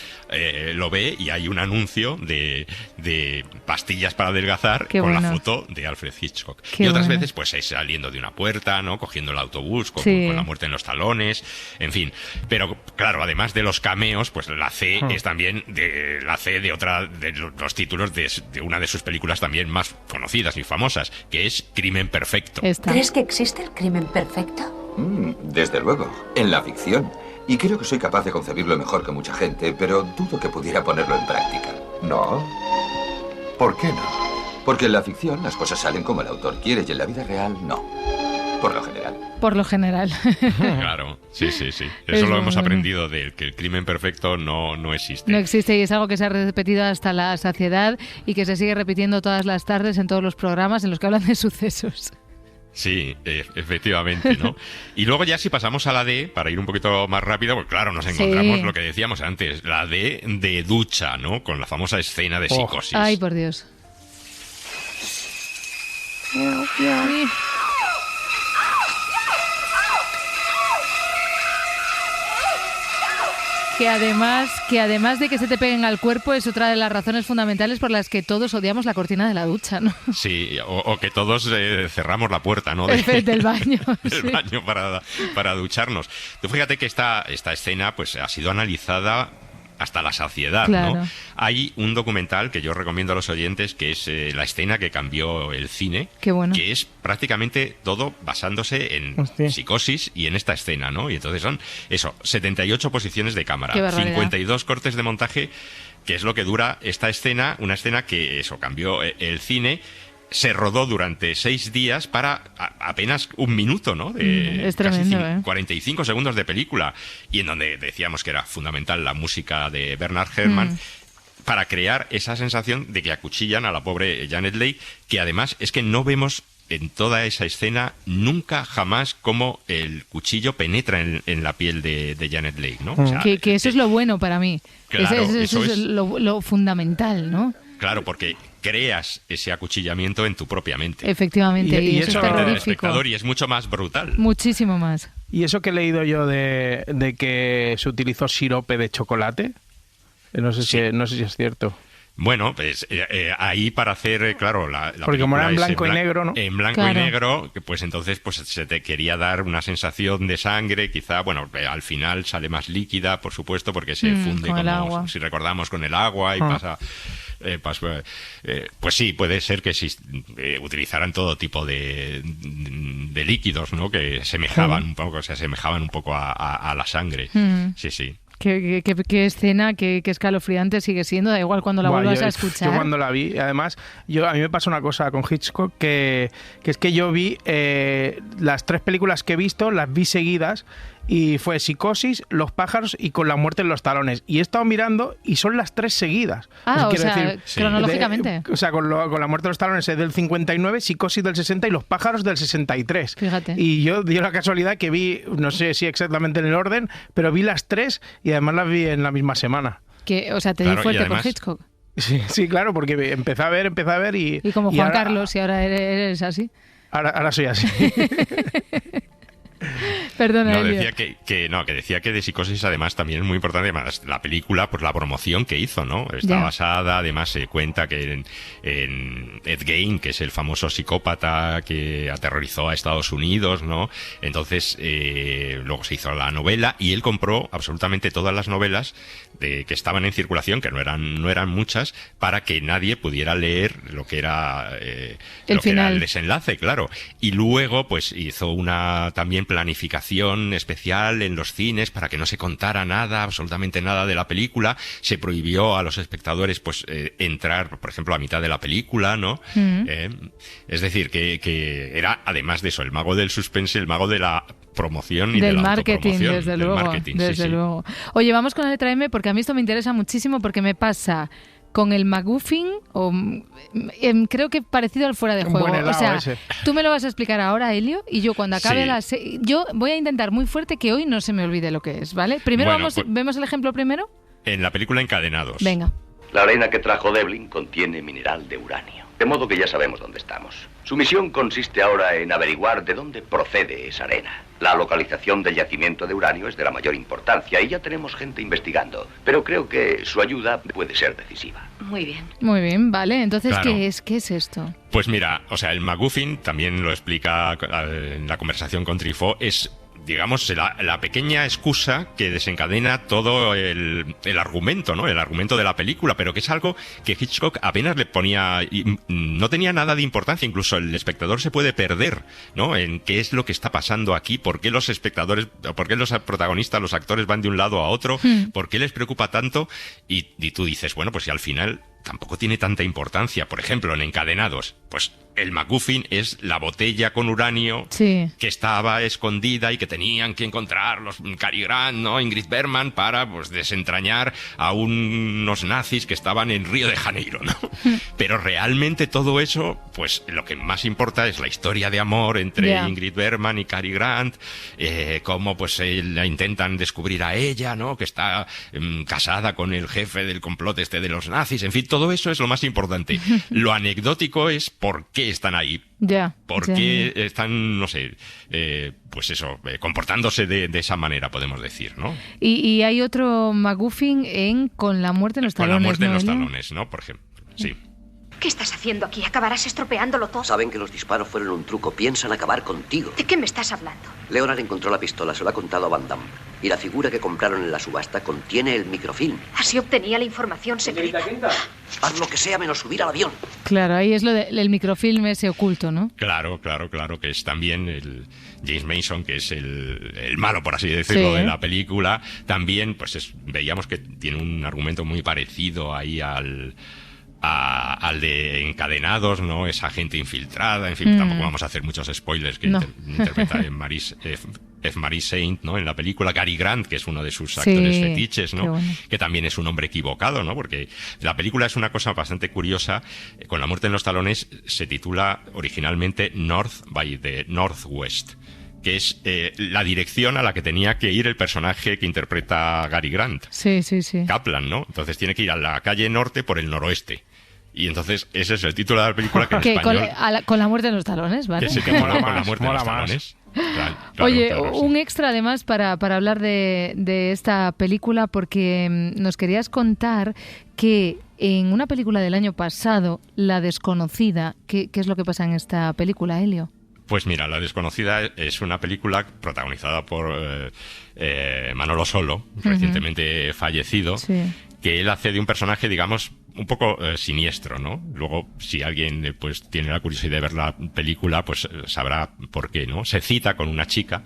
lo ve y hay un anuncio de pastillas para adelgazar con la foto de Alfred Hitchcock. Y otras veces pues es saliendo de una puerta, ¿no? Cogiendo el autobús con la muerte en los talones, en fin. Pero claro, además de los cameos, pues la C es también la C de otra de los títulos de una de sus películas también más conocidas y famosas, que es Crimen Perfecto. ¿Crees que existe el crimen perfecto? Desde luego, en la ficción. Y creo que soy capaz de concebirlo mejor que mucha gente, pero dudo que pudiera ponerlo en práctica. ¿No? ¿Por qué no? Porque en la ficción las cosas salen como el autor quiere y en la vida real no. Por lo general. Por lo general. Claro, sí. Eso lo hemos aprendido de que el crimen perfecto no existe. No existe y es algo que se ha repetido hasta la saciedad y que se sigue repitiendo todas las tardes en todos los programas en los que hablan de sucesos. Sí, efectivamente, ¿no? Y luego ya si pasamos a la D, para ir un poquito más rápido, pues claro, nos encontramos lo que decíamos antes, la D de ducha, ¿no? Con la famosa escena de Psicosis. Ay, por Dios. Que además de que se te peguen al cuerpo es otra de las razones fundamentales por las que todos odiamos la cortina de la ducha, ¿no? Sí, o que todos cerramos la puerta, ¿no? Del baño. Del baño para ducharnos. Tú fíjate que esta escena pues ha sido analizada hasta la saciedad, claro, ¿no? Hay un documental que yo recomiendo a los oyentes, que es la escena que cambió el cine. Qué bueno. Que es prácticamente todo basándose en Psicosis y en esta escena, ¿no? Y entonces son 78 posiciones de cámara, 52 cortes de montaje, que es lo que dura esta escena, una escena que cambió el cine. Se rodó durante 6 días para apenas un minuto, ¿no? Es tremendo, casi 45 segundos de película, y en donde decíamos que era fundamental la música de Bernard Herrmann para crear esa sensación de que acuchillan a la pobre Janet Leigh, que además es que no vemos en toda esa escena nunca jamás cómo el cuchillo penetra en la piel de Janet Leigh, ¿no? O sea, que eso es lo bueno para mí. Claro, eso es lo fundamental, ¿no? Claro, porque creas ese acuchillamiento en tu propia mente. Efectivamente, y eso es terrorífico. Espectador, y es mucho más brutal. Muchísimo más. ¿Y eso que he leído yo de que se utilizó sirope de chocolate? No sé si es cierto. Bueno, pues ahí para hacer, claro, la porque como era en blanco y negro, ¿no? En blanco y negro, pues entonces pues se te quería dar una sensación de sangre, quizá, bueno, al final sale más líquida, por supuesto, porque se funde con el agua. Si recordamos, con el agua y pasa... pues sí, puede ser que utilizaran todo tipo de líquidos, ¿no? Que se asemejaban un poco a la sangre. Sí. Qué escena, qué escalofriante sigue siendo, da igual cuando la vuelvas a escuchar. Yo cuando la vi, además, a mí me pasó una cosa con Hitchcock, que es que yo vi las 3 películas que he visto, las vi seguidas, y fue Psicosis, Los pájaros y Con la muerte en los talones. Y he estado mirando y son las 3 seguidas. Ah, o sea, cronológicamente. Con la muerte en los talones es del 59, Psicosis del 60 y Los pájaros del 63. Fíjate. Y yo dio la casualidad que vi, no sé si exactamente en el orden, pero vi las 3 y además las vi en la misma semana. O sea, te di fuerte además, con Hitchcock. Sí, claro, porque empecé a ver y... Y como Juan Carlos, y ahora eres así. Ahora soy así. Perdona, no, decía que decía que de Psicosis además también es muy importante, además la película, por la promoción que hizo, ¿no? Está basada, además se cuenta que en Ed Gein, que es el famoso psicópata que aterrorizó a Estados Unidos, ¿no? Entonces luego se hizo la novela y él compró absolutamente todas las novelas que estaban en circulación, que no eran muchas, para que nadie pudiera leer lo que era el desenlace, claro. Y luego pues hizo una también planificación especial en los cines para que no se contara nada, absolutamente nada de la película. Se prohibió a los espectadores pues entrar, por ejemplo, a mitad de la película, ¿no? Es decir, que era, además de eso, el mago del suspense, el mago de la promoción y del de la marketing, desde luego. Oye, vamos con la letra M porque a mí esto me interesa muchísimo porque me pasa con el MacGuffin, creo que parecido al fuera de juego. Buen helado, o sea, ese. Tú me lo vas a explicar ahora, Elio, y yo cuando acabe yo voy a intentar muy fuerte que hoy no se me olvide lo que es, ¿vale? Primero ¿vemos el ejemplo primero? En la película Encadenados. Venga. La arena que trajo Devlin contiene mineral de uranio, de modo que ya sabemos dónde estamos. Su misión consiste ahora en averiguar de dónde procede esa arena. La localización del yacimiento de uranio es de la mayor importancia y ya tenemos gente investigando, pero creo que su ayuda puede ser decisiva. Muy bien. Muy bien, vale. Entonces, claro. ¿Qué es esto? Pues mira, o sea, el MacGuffin, también lo explica en la conversación con Truffaut, es, digamos, la pequeña excusa que desencadena todo el argumento, ¿no? El argumento de la película, pero que es algo que Hitchcock apenas le ponía, y no tenía nada de importancia, incluso el espectador se puede perder, ¿no? En qué es lo que está pasando aquí, por qué los espectadores, por qué los protagonistas, los actores van de un lado a otro, por qué les preocupa tanto, y tú dices, bueno, pues si al final tampoco tiene tanta importancia. Por ejemplo, en Encadenados, pues el MacGuffin es la botella con uranio que estaba escondida y que tenían que encontrar los Cary Grant, ¿no? Ingrid Bergman, para pues desentrañar a unos nazis que estaban en Río de Janeiro, ¿no? Pero realmente todo eso, pues lo que más importa es la historia de amor entre Ingrid Bergman y Cary Grant, cómo pues la intentan descubrir a ella, ¿no? Que está casada con el jefe del complot de los nazis, en fin, todo eso es lo más importante. Lo anecdótico es por qué están ahí. ¿Por qué están, no sé, pues eso, comportándose de esa manera, podemos decir, ¿no? Y hay otro MacGuffin en Con la muerte en los talones. Con la muerte en los talones, ¿no? Por ejemplo, sí. ¿Qué estás haciendo aquí? Acabarás estropeándolo todo. Saben que los disparos fueron un truco. Piensan acabar contigo. ¿De qué me estás hablando? Leonard encontró la pistola, se lo ha contado a Van Damme. Y la figura que compraron en la subasta contiene el microfilm. Así obtenía la información secreta. Haz lo que sea menos subir al avión. Claro, ahí es lo del microfilm ese oculto, ¿no? Claro, que es también el James Mason, que es el malo, por así decirlo, de la película. También, pues veíamos que tiene un argumento muy parecido ahí al de Encadenados, ¿no? Esa gente infiltrada, en fin, tampoco vamos a hacer muchos spoilers, que interpreta F. Marie Saint, ¿no? En la película Cary Grant, que es uno de sus actores fetiches, ¿no? Bueno. Que también es un hombre equivocado, ¿no? Porque la película es una cosa bastante curiosa. Con la muerte en los talones se titula originalmente North by the Northwest, que es la dirección a la que tenía que ir el personaje que interpreta Cary Grant. Sí. Kaplan, ¿no? Entonces tiene que ir a la calle norte por el noroeste. Y entonces ese es el título de la película, que en español... Con la muerte en los talones, ¿vale? Que se llama Con la muerte en los talones. Claro, Oye, un extra además para hablar de esta película, porque nos querías contar que en una película del año pasado, La desconocida, ¿qué es lo que pasa en esta película, Elio? Pues mira, La desconocida es una película protagonizada por Manolo Solo, recientemente fallecido, que él hace de un personaje, digamos, un poco siniestro, ¿no? Luego, si alguien pues tiene la curiosidad de ver la película, pues sabrá por qué, ¿no? Se cita con una chica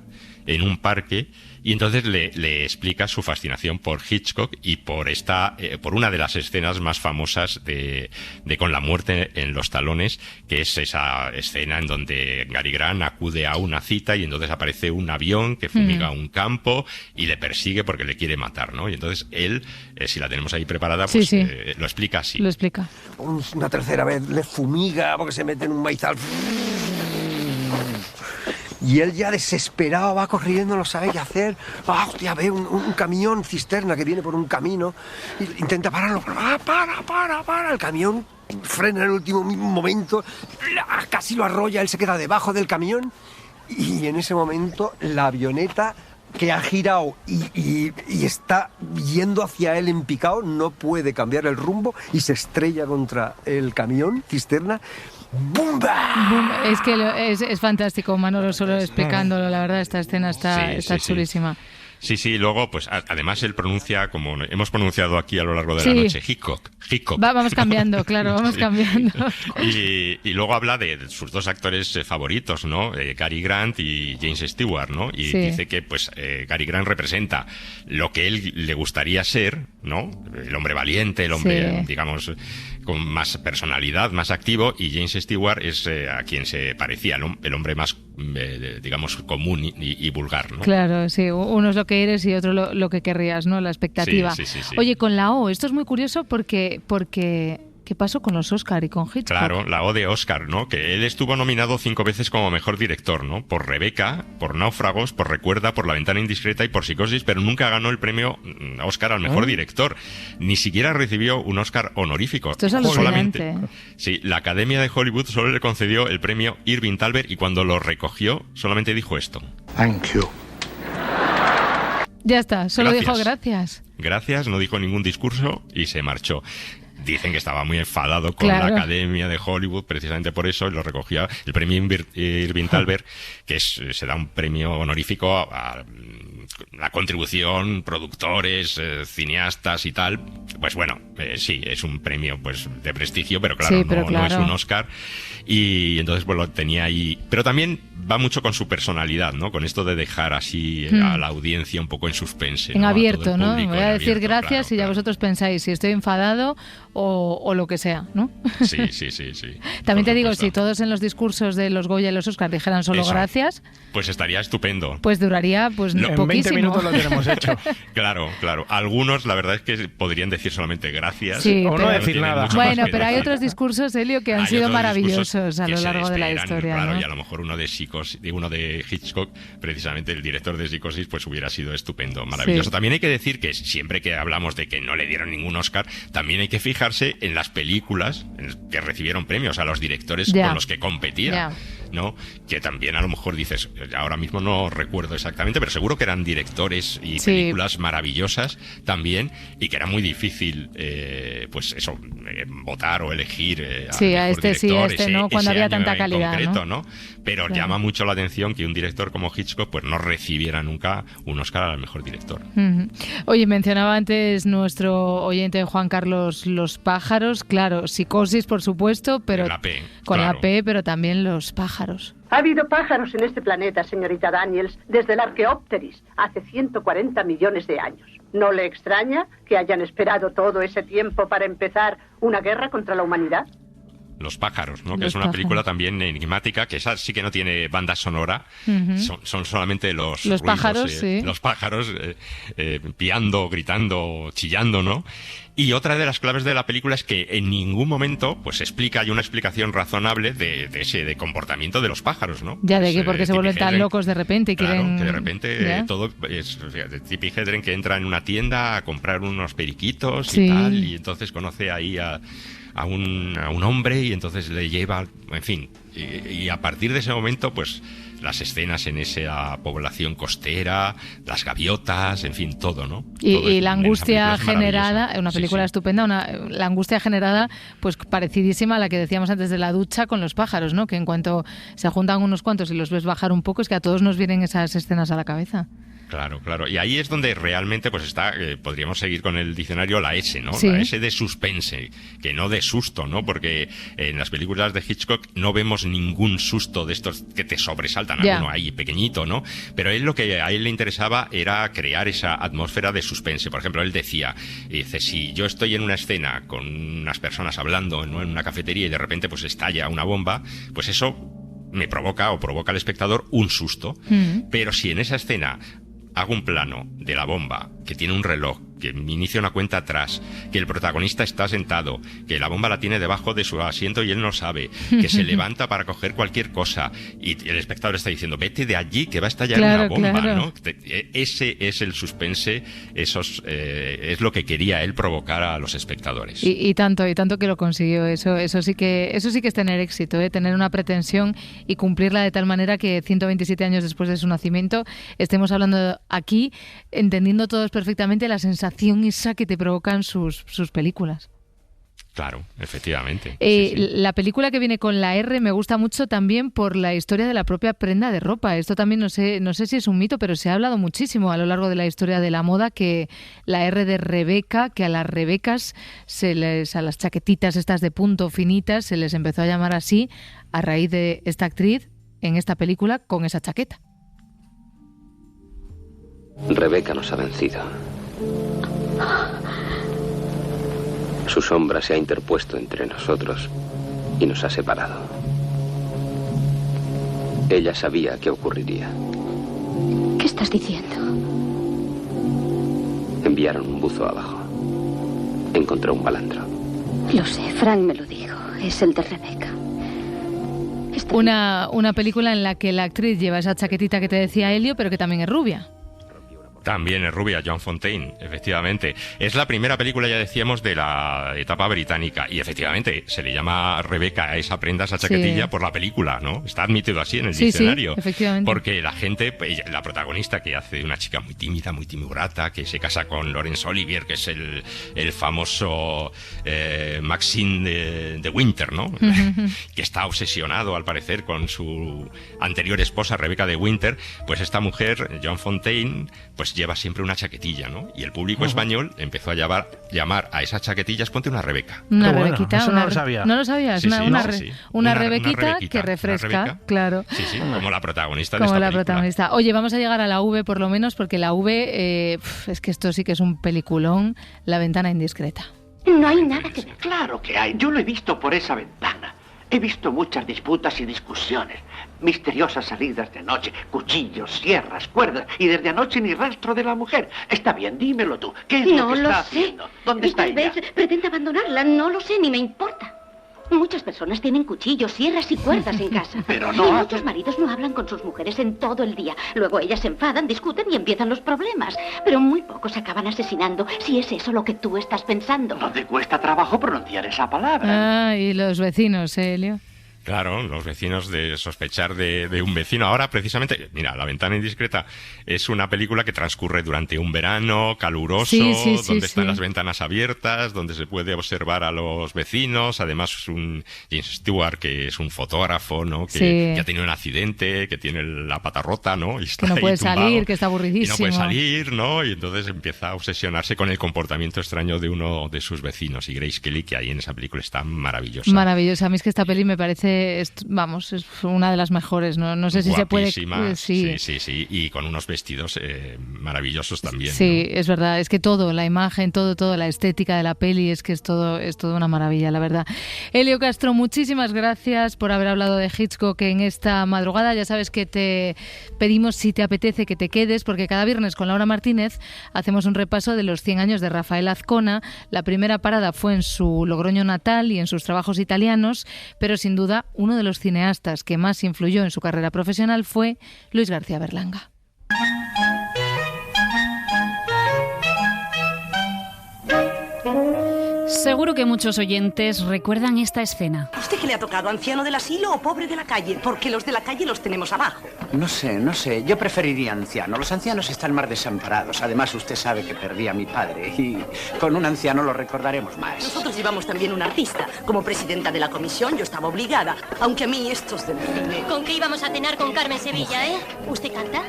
en un parque, y entonces le explica su fascinación por Hitchcock y por por una de las escenas más famosas de Con la muerte en los talones, que es esa escena en donde Cary Grant acude a una cita y entonces aparece un avión que fumiga un campo y le persigue porque le quiere matar, ¿no? Y entonces él, si la tenemos ahí preparada, pues lo explica así. Lo explica. Una tercera vez le fumiga porque se mete en un maizal. Y él ya desesperado va corriendo, no sabe qué hacer. Hostia, ve un camión cisterna que viene por un camino. Y intenta pararlo. Para. El camión frena en el último momento. Casi lo arrolla, él se queda debajo del camión. Y en ese momento la avioneta que ha girado y está yendo hacia él en picado no puede cambiar el rumbo y se estrella contra el camión cisterna. ¡Bumba! Es que es fantástico, Manolo, solo explicándolo, la verdad, esta escena está chulísima. Sí, luego, pues además él pronuncia, como hemos pronunciado aquí a lo largo de la noche, Hitchcock. Vamos cambiando, claro, vamos cambiando. Y luego habla de sus dos actores favoritos, ¿no? Cary Grant y James Stewart, ¿no? Y dice que, pues, Cary Grant representa lo que él le gustaría ser, ¿no? El hombre valiente, el hombre, digamos, con más personalidad, más activo, y James Stewart es a quien se parecía, ¿no? El hombre más, digamos, común y vulgar, ¿no? Claro, sí, uno es lo que eres y otro lo que querrías, ¿no? La expectativa. Sí. Oye, con la O, esto es muy curioso porque ¿qué pasó con los Oscar y con Hitchcock? Claro, la O de Oscar, ¿no? Que él estuvo nominado 5 veces como mejor director, ¿no? Por Rebeca, por Náufragos, por Recuerda, por La ventana indiscreta y por Psicosis, pero nunca ganó el premio Oscar al mejor director. Ni siquiera recibió un Oscar honorífico. Esto es alucinante. Sí, la Academia de Hollywood solo le concedió el premio Irving Thalberg y cuando lo recogió solamente dijo esto. Thank you. Ya está, solo Gracias. dijo gracias. Gracias, no dijo ningún discurso y se marchó. Dicen que estaba muy enfadado con la Academia de Hollywood, precisamente por eso, y lo recogía el premio Irving Thalberg, que se da un premio honorífico a la contribución, productores, cineastas y tal. Pues bueno, sí, es un premio pues de prestigio, pero claro, no es un Oscar. Y entonces pues lo tenía ahí. Pero también va mucho con su personalidad, ¿no? Con esto de dejar así a la audiencia un poco en suspense. En abierto, ¿no? Público, voy a decir gracias y ya vosotros pensáis si estoy enfadado o lo que sea, ¿no? Sí. También te digo, si todos en los discursos de los Goya y los Oscar dijeran solo gracias, pues estaría estupendo. Pues duraría pues poquísimo. En 20 minutos lo tenemos hecho. Claro. Algunos, la verdad es que podrían decir solamente gracias. Sí, o no decir nada. Bueno, pero hay otros discursos, Elio, que han sido maravillosos a lo largo de la historia. Claro, ¿no? y a lo mejor uno de Hitchcock, precisamente el director de Psicosis, pues hubiera sido estupendo, maravilloso. Sí. También hay que decir que siempre que hablamos de que no le dieron ningún Oscar, también hay que fijarse en las películas que recibieron premios, a los directores con los que competía, ¿no? Que también a lo mejor dices, ahora mismo no recuerdo exactamente, pero seguro que eran directores y películas maravillosas también, y que era muy difícil, pues eso, votar o elegir a este director, sí, no, cuando había tanta calidad, concreto, ¿no? Pero llama mucho la atención que un director como Hitchcock pues no recibiera nunca un Oscar al mejor director. Oye, mencionaba antes nuestro oyente Juan Carlos los pájaros, claro, Psicosis por supuesto, pero la P, con la P, pero también los pájaros. Ha habido pájaros en este planeta, señorita Daniels, desde el Archaeopteris, hace 140 millones de años. ¿No le extraña que hayan esperado todo ese tiempo para empezar una guerra contra la humanidad? Los pájaros, ¿no? Que es una película también enigmática, que esa sí que no tiene banda sonora, son solamente los ruidos, pájaros, los pájaros piando, gritando, chillando, ¿no? Y otra de las claves de la película es que en ningún momento pues hay una explicación razonable de ese comportamiento de los pájaros, ¿no? Ya, de que porque se vuelven tan locos de repente y quieren... que de repente todo es Tippi Hedren, que entra en una tienda a comprar unos periquitos y tal, y entonces conoce ahí a un hombre y entonces le lleva, en fin, y a partir de ese momento pues las escenas en esa población costera, las gaviotas, en fin, todo, ¿no? Y la angustia generada, una película estupenda, la angustia generada pues parecidísima a la que decíamos antes de la ducha con los pájaros, ¿no? Que en cuanto se juntan unos cuantos y los ves bajar un poco, es que a todos nos vienen esas escenas a la cabeza. Claro, claro. Y ahí es donde realmente pues está, podríamos seguir con el diccionario, la S, ¿no? Sí. La S de suspense, que no de susto, ¿no? Porque en las películas de Hitchcock no vemos ningún susto de estos que te sobresaltan, alguno ahí pequeñito, ¿no? Pero él lo que a él le interesaba era crear esa atmósfera de suspense. Por ejemplo, él decía, si yo estoy en una escena con unas personas hablando, ¿no?, en una cafetería y de repente pues estalla una bomba, pues eso me provoca o provoca al espectador un susto. Pero si en esa escena hago un plano de la bomba, que tiene un reloj, que inicia una cuenta atrás, que el protagonista está sentado, que la bomba la tiene debajo de su asiento y él no sabe, que se levanta para coger cualquier cosa y el espectador está diciendo, vete de allí que va a estallar una bomba, ¿no? Ese es el suspense, es lo que quería él provocar a los espectadores. Y tanto que lo consiguió. Eso sí que es tener éxito, tener una pretensión y cumplirla de tal manera que 127 años después de su nacimiento estemos hablando aquí, entendiendo todos perfectamente la sensación esa que te provocan sus películas. Claro, efectivamente. La película que viene con la R me gusta mucho también por la historia de la propia prenda de ropa. Esto también no sé si es un mito, pero se ha hablado muchísimo a lo largo de la historia de la moda, que la R de Rebeca, que a las Rebecas, a las chaquetitas estas de punto finitas, se les empezó a llamar así a raíz de esta actriz en esta película con esa chaqueta. Rebeca nos ha vencido. Su sombra se ha interpuesto entre nosotros y nos ha separado. Ella sabía qué ocurriría. ¿Qué estás diciendo? Enviaron un buzo abajo. Encontró un balandro. Lo sé, Frank me lo dijo. Es el de Rebeca. Una película en la que la actriz lleva esa chaquetita que te decía Elio, pero que también es rubia. También es rubia, Joan Fontaine, efectivamente. Es la primera película, ya decíamos, de la etapa británica. Y efectivamente, se le llama Rebeca a esa prenda, a esa chaquetilla, por la película, ¿no? Está admitido así en el diccionario. Sí, efectivamente. Porque la gente, la protagonista, que hace de una chica muy tímida, muy timurata, que se casa con Laurence Olivier, que es el famoso Maxine de Winter, ¿no? Que está obsesionado, al parecer, con su anterior esposa, Rebeca de Winter. Pues esta mujer, Joan Fontaine, pues lleva siempre una chaquetilla, ¿no? Y el público español empezó a llamar a esas chaquetillas, ponte una Rebeca. Una Rebequita. Eso no lo sabía. ¿No lo sabías? Una Rebequita que refresca, Rebeca, claro. Sí, como la protagonista de como esta la película. Protagonista. Oye, vamos a llegar a la V por lo menos, porque la V, es que esto sí que es un peliculón, La ventana indiscreta. No hay nada que ver. Claro que hay. Yo lo he visto por esa ventana. He visto muchas disputas y discusiones, misteriosas salidas de noche, cuchillos, sierras, cuerdas, y desde anoche ni rastro de la mujer. Está bien, dímelo tú. ¿Qué es lo que está haciendo? ¿Dónde está ella? Tal vez pretende abandonarla, no lo sé, ni me importa. Muchas personas tienen cuchillos, sierras y cuerdas en casa. Pero no y muchos maridos no hablan con sus mujeres en todo el día. Luego ellas se enfadan, discuten y empiezan los problemas. Pero muy pocos se acaban asesinando, si es eso lo que tú estás pensando. No te cuesta trabajo pronunciar esa palabra. Y los vecinos, Elio. Claro, los vecinos de sospechar de un vecino. Ahora, precisamente, mira, La ventana indiscreta es una película que transcurre durante un verano caluroso, donde están las ventanas abiertas, donde se puede observar a los vecinos. Además, es un James Stewart, que es un fotógrafo, ¿no? Que ha tenido un accidente, que tiene la pata rota, ¿no? Y está que no puede tumbado, salir, que está aburridísimo. Y no puede salir, ¿no? Y entonces empieza a obsesionarse con el comportamiento extraño de uno de sus vecinos. Y Grace Kelly, que ahí en esa película está maravillosa. Maravillosa. A mí es que esta peli me parece, es una de las mejores, no sé si guapísima, se puede... Sí, y con unos vestidos maravillosos también. Sí, ¿no? es verdad, es que todo, la imagen, todo, la estética de la peli, es que es todo una maravilla, la verdad. Elio Castro, muchísimas gracias por haber hablado de Hitchcock en esta madrugada. Ya sabes que te pedimos, si te apetece, que te quedes, porque cada viernes con Laura Martínez hacemos un repaso de los 100 años de Rafael Azcona. La primera parada fue en su Logroño natal y en sus trabajos italianos, pero sin duda uno de los cineastas que más influyó en su carrera profesional fue Luis García Berlanga. Seguro que muchos oyentes recuerdan esta escena. ¿A usted qué le ha tocado, anciano del asilo o pobre de la calle? Porque los de la calle los tenemos abajo. No sé. Yo preferiría anciano. Los ancianos están más desamparados. Además, usted sabe que perdí a mi padre y con un anciano lo recordaremos más. Nosotros llevamos también un artista. Como presidenta de la comisión, yo estaba obligada. Aunque a mí estos del cine... ¿Con qué íbamos a cenar con Carmen Sevilla, ¿Usted canta?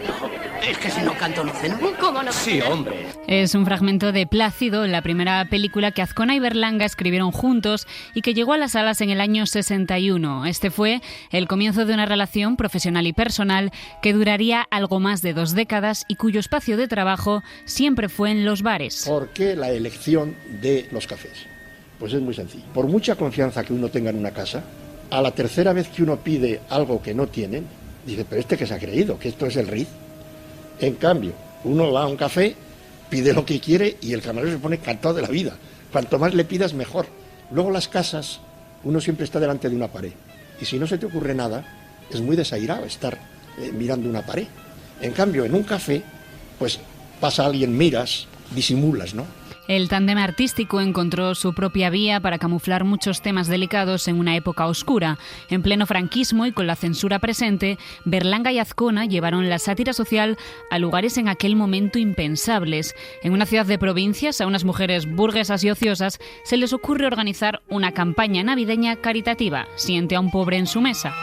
Es que si no canto, no ceno. ¿Cómo no? Sí, hombre. Es un fragmento de Plácido, la primera película que Azcona y Berlanga escribieron juntos y que llegó a las salas en el año 61. Este fue el comienzo de una relación profesional y personal que duraría algo más de 2 décadas y cuyo espacio de trabajo siempre fue en los bares. ¿Por qué la elección de los cafés? Pues es muy sencillo. Por mucha confianza que uno tenga en una casa, a la tercera vez que uno pide algo que no tienen, dice, pero ¿este que se ha creído? ¿Que esto es el Ritz? En cambio, uno va a un café, pide lo que quiere y el camarero se pone encantado de la vida. Cuanto más le pidas, mejor. Luego las casas, uno siempre está delante de una pared. Y si no se te ocurre nada, es muy desairado estar mirando una pared. En cambio, en un café, pues pasa alguien, miras, disimulas, ¿no? El tándem artístico encontró su propia vía para camuflar muchos temas delicados en una época oscura. En pleno franquismo y con la censura presente, Berlanga y Azcona llevaron la sátira social a lugares en aquel momento impensables. En una ciudad de provincias, a unas mujeres burguesas y ociosas se les ocurre organizar una campaña navideña caritativa, Siente a un pobre en su mesa.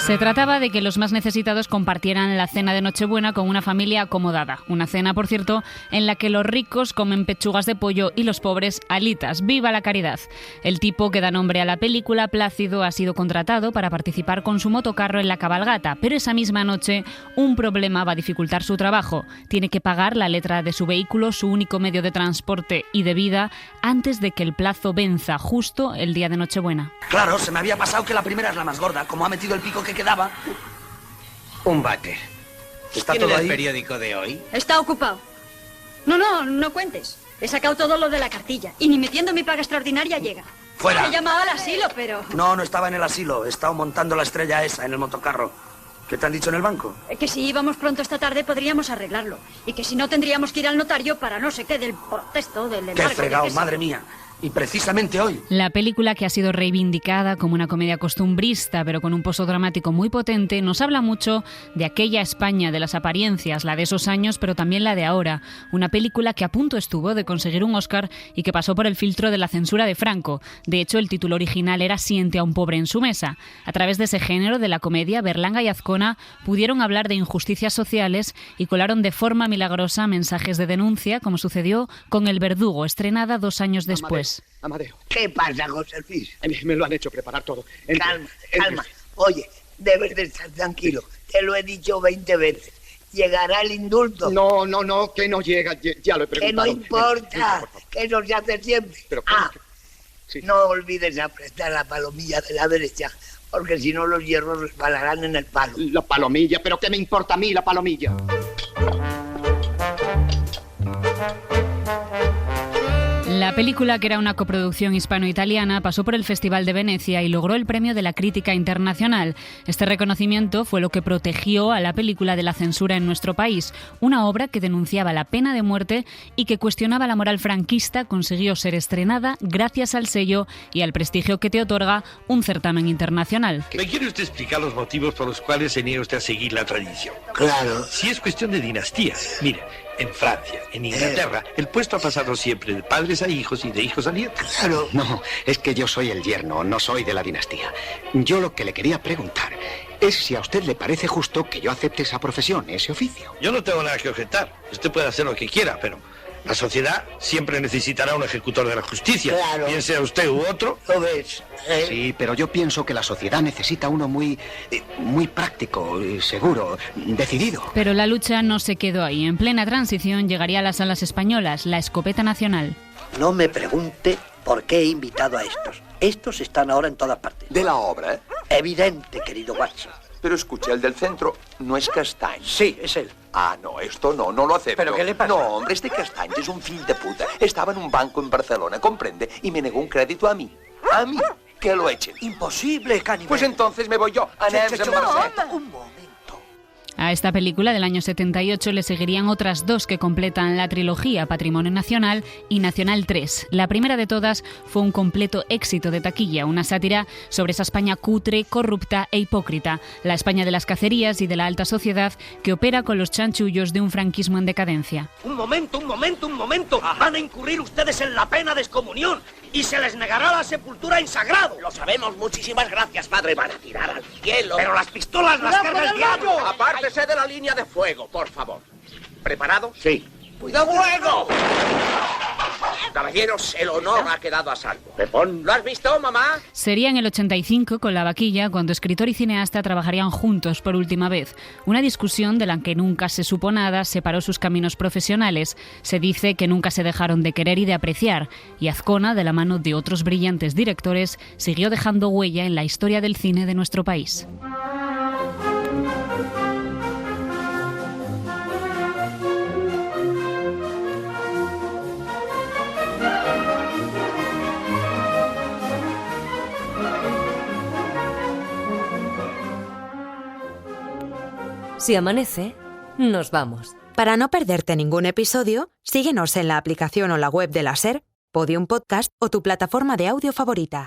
Se trataba de que los más necesitados compartieran la cena de Nochebuena con una familia acomodada. Una cena, por cierto, en la que los ricos comen pechugas de pollo y los pobres alitas. ¡Viva la caridad! El tipo que da nombre a la película, Plácido, ha sido contratado para participar con su motocarro en la cabalgata, pero esa misma noche un problema va a dificultar su trabajo. Tiene que pagar la letra de su vehículo, su único medio de transporte y de vida, antes de que el plazo venza, justo el día de Nochebuena. Claro, se me había pasado que la primera es la más gorda. Como ha metido el pico que quedaba. Un váter. ¿Está ¿Tiene todo el ahí? periódico de hoy? Está ocupado. No cuentes. He sacado todo lo de la cartilla. Y ni metiendo mi paga extraordinaria llega. ¡Fuera! He llamado al asilo, pero... No estaba en el asilo. He estado montando la estrella esa en el motocarro. ¿Qué te han dicho en el banco? Que si íbamos pronto esta tarde podríamos arreglarlo. Y que si no tendríamos que ir al notario para no sé qué del protesto, del embargo... ¡Qué fregado, madre mía! Y precisamente hoy. La película, que ha sido reivindicada como una comedia costumbrista, pero con un pozo dramático muy potente, nos habla mucho de aquella España de las apariencias, la de esos años, pero también la de ahora. Una película que a punto estuvo de conseguir un Oscar y que pasó por el filtro de la censura de Franco. De hecho, el título original era Siente a un pobre en su mesa. A través de ese género de la comedia, Berlanga y Azcona pudieron hablar de injusticias sociales y colaron de forma milagrosa mensajes de denuncia, como sucedió con El verdugo, estrenada 2 años después. Amadeo. ¿Qué pasa, José Luis? Me lo han hecho preparar todo. Calma. Oye, debes de estar tranquilo. Te lo he dicho 20 veces. Llegará el indulto. No, que no llega. Ya lo he preguntado. Que no importa. Que eso se hace siempre. Pero, sí. No olvides apretar la palomilla de la derecha, porque si no los hierros resbalarán en el palo. La palomilla, pero ¿qué me importa a mí la palomilla? La película, que era una coproducción hispano-italiana, pasó por el Festival de Venecia y logró el premio de la crítica internacional. Este reconocimiento fue lo que protegió a la película de la censura en nuestro país. Una obra que denunciaba la pena de muerte y que cuestionaba la moral franquista consiguió ser estrenada gracias al sello y al prestigio que te otorga un certamen internacional. ¿Me quiere usted explicar los motivos por los cuales se niega usted a seguir la tradición? Claro. Si es cuestión de dinastías, mire, en Francia, en Inglaterra, el puesto ha pasado siempre de padres a hijos y de hijos a nietos. Claro. No, es que yo soy el yerno, no soy de la dinastía. Yo lo que le quería preguntar es si a usted le parece justo que yo acepte esa profesión, ese oficio. Yo no tengo nada que objetar. Usted puede hacer lo que quiera, pero la sociedad siempre necesitará un ejecutor de la justicia. Claro. Bien sea usted u otro. ¿Lo ves? Sí, pero yo pienso que la sociedad necesita uno muy práctico, seguro, decidido. Pero la lucha no se quedó ahí. En plena transición llegaría a las salas españolas la escopeta nacional. No me pregunte por qué he invitado a estos. Estos están ahora en todas partes. De la obra, ¿eh? Evidente, querido Watson. Pero escucha, el del centro no es Castañ. Sí, es él. Ah, no, esto no lo acepto. ¿Pero qué le pasa? No, hombre, este Castañ es un fill de puta. Estaba en un banco en Barcelona, comprende, y me negó un crédito a mí. A mí, que lo echen. Imposible, Cannibal. Pues entonces me voy yo. Anem, Un momento. A esta película del año 78 le seguirían otras dos que completan la trilogía Patrimonio Nacional y Nacional 3. La primera de todas fue un completo éxito de taquilla, una sátira sobre esa España cutre, corrupta e hipócrita, la España de las cacerías y de la alta sociedad que opera con los chanchullos de un franquismo en decadencia. Un momento. Van a incurrir ustedes en la pena de excomunión y se les negará la sepultura en sagrado. Lo sabemos, muchísimas gracias, padre. Van a tirar al cielo. Pero las pistolas las carga el diablo. Apártese de la línea de fuego, por favor. ¿Preparado? Sí. ¡Cuidado, fuego! Caballeros, el honor ha quedado a salvo. Pepón, ¿lo has visto, mamá? Sería en el 85, con La Vaquilla, cuando escritor y cineasta trabajarían juntos por última vez. Una discusión de la que nunca se supo nada separó sus caminos profesionales. Se dice que nunca se dejaron de querer y de apreciar. Y Azcona, de la mano de otros brillantes directores, siguió dejando huella en la historia del cine de nuestro país. Si amanece, nos vamos. Para no perderte ningún episodio, síguenos en la aplicación o la web de la SER, Podium Podcast o tu plataforma de audio favorita.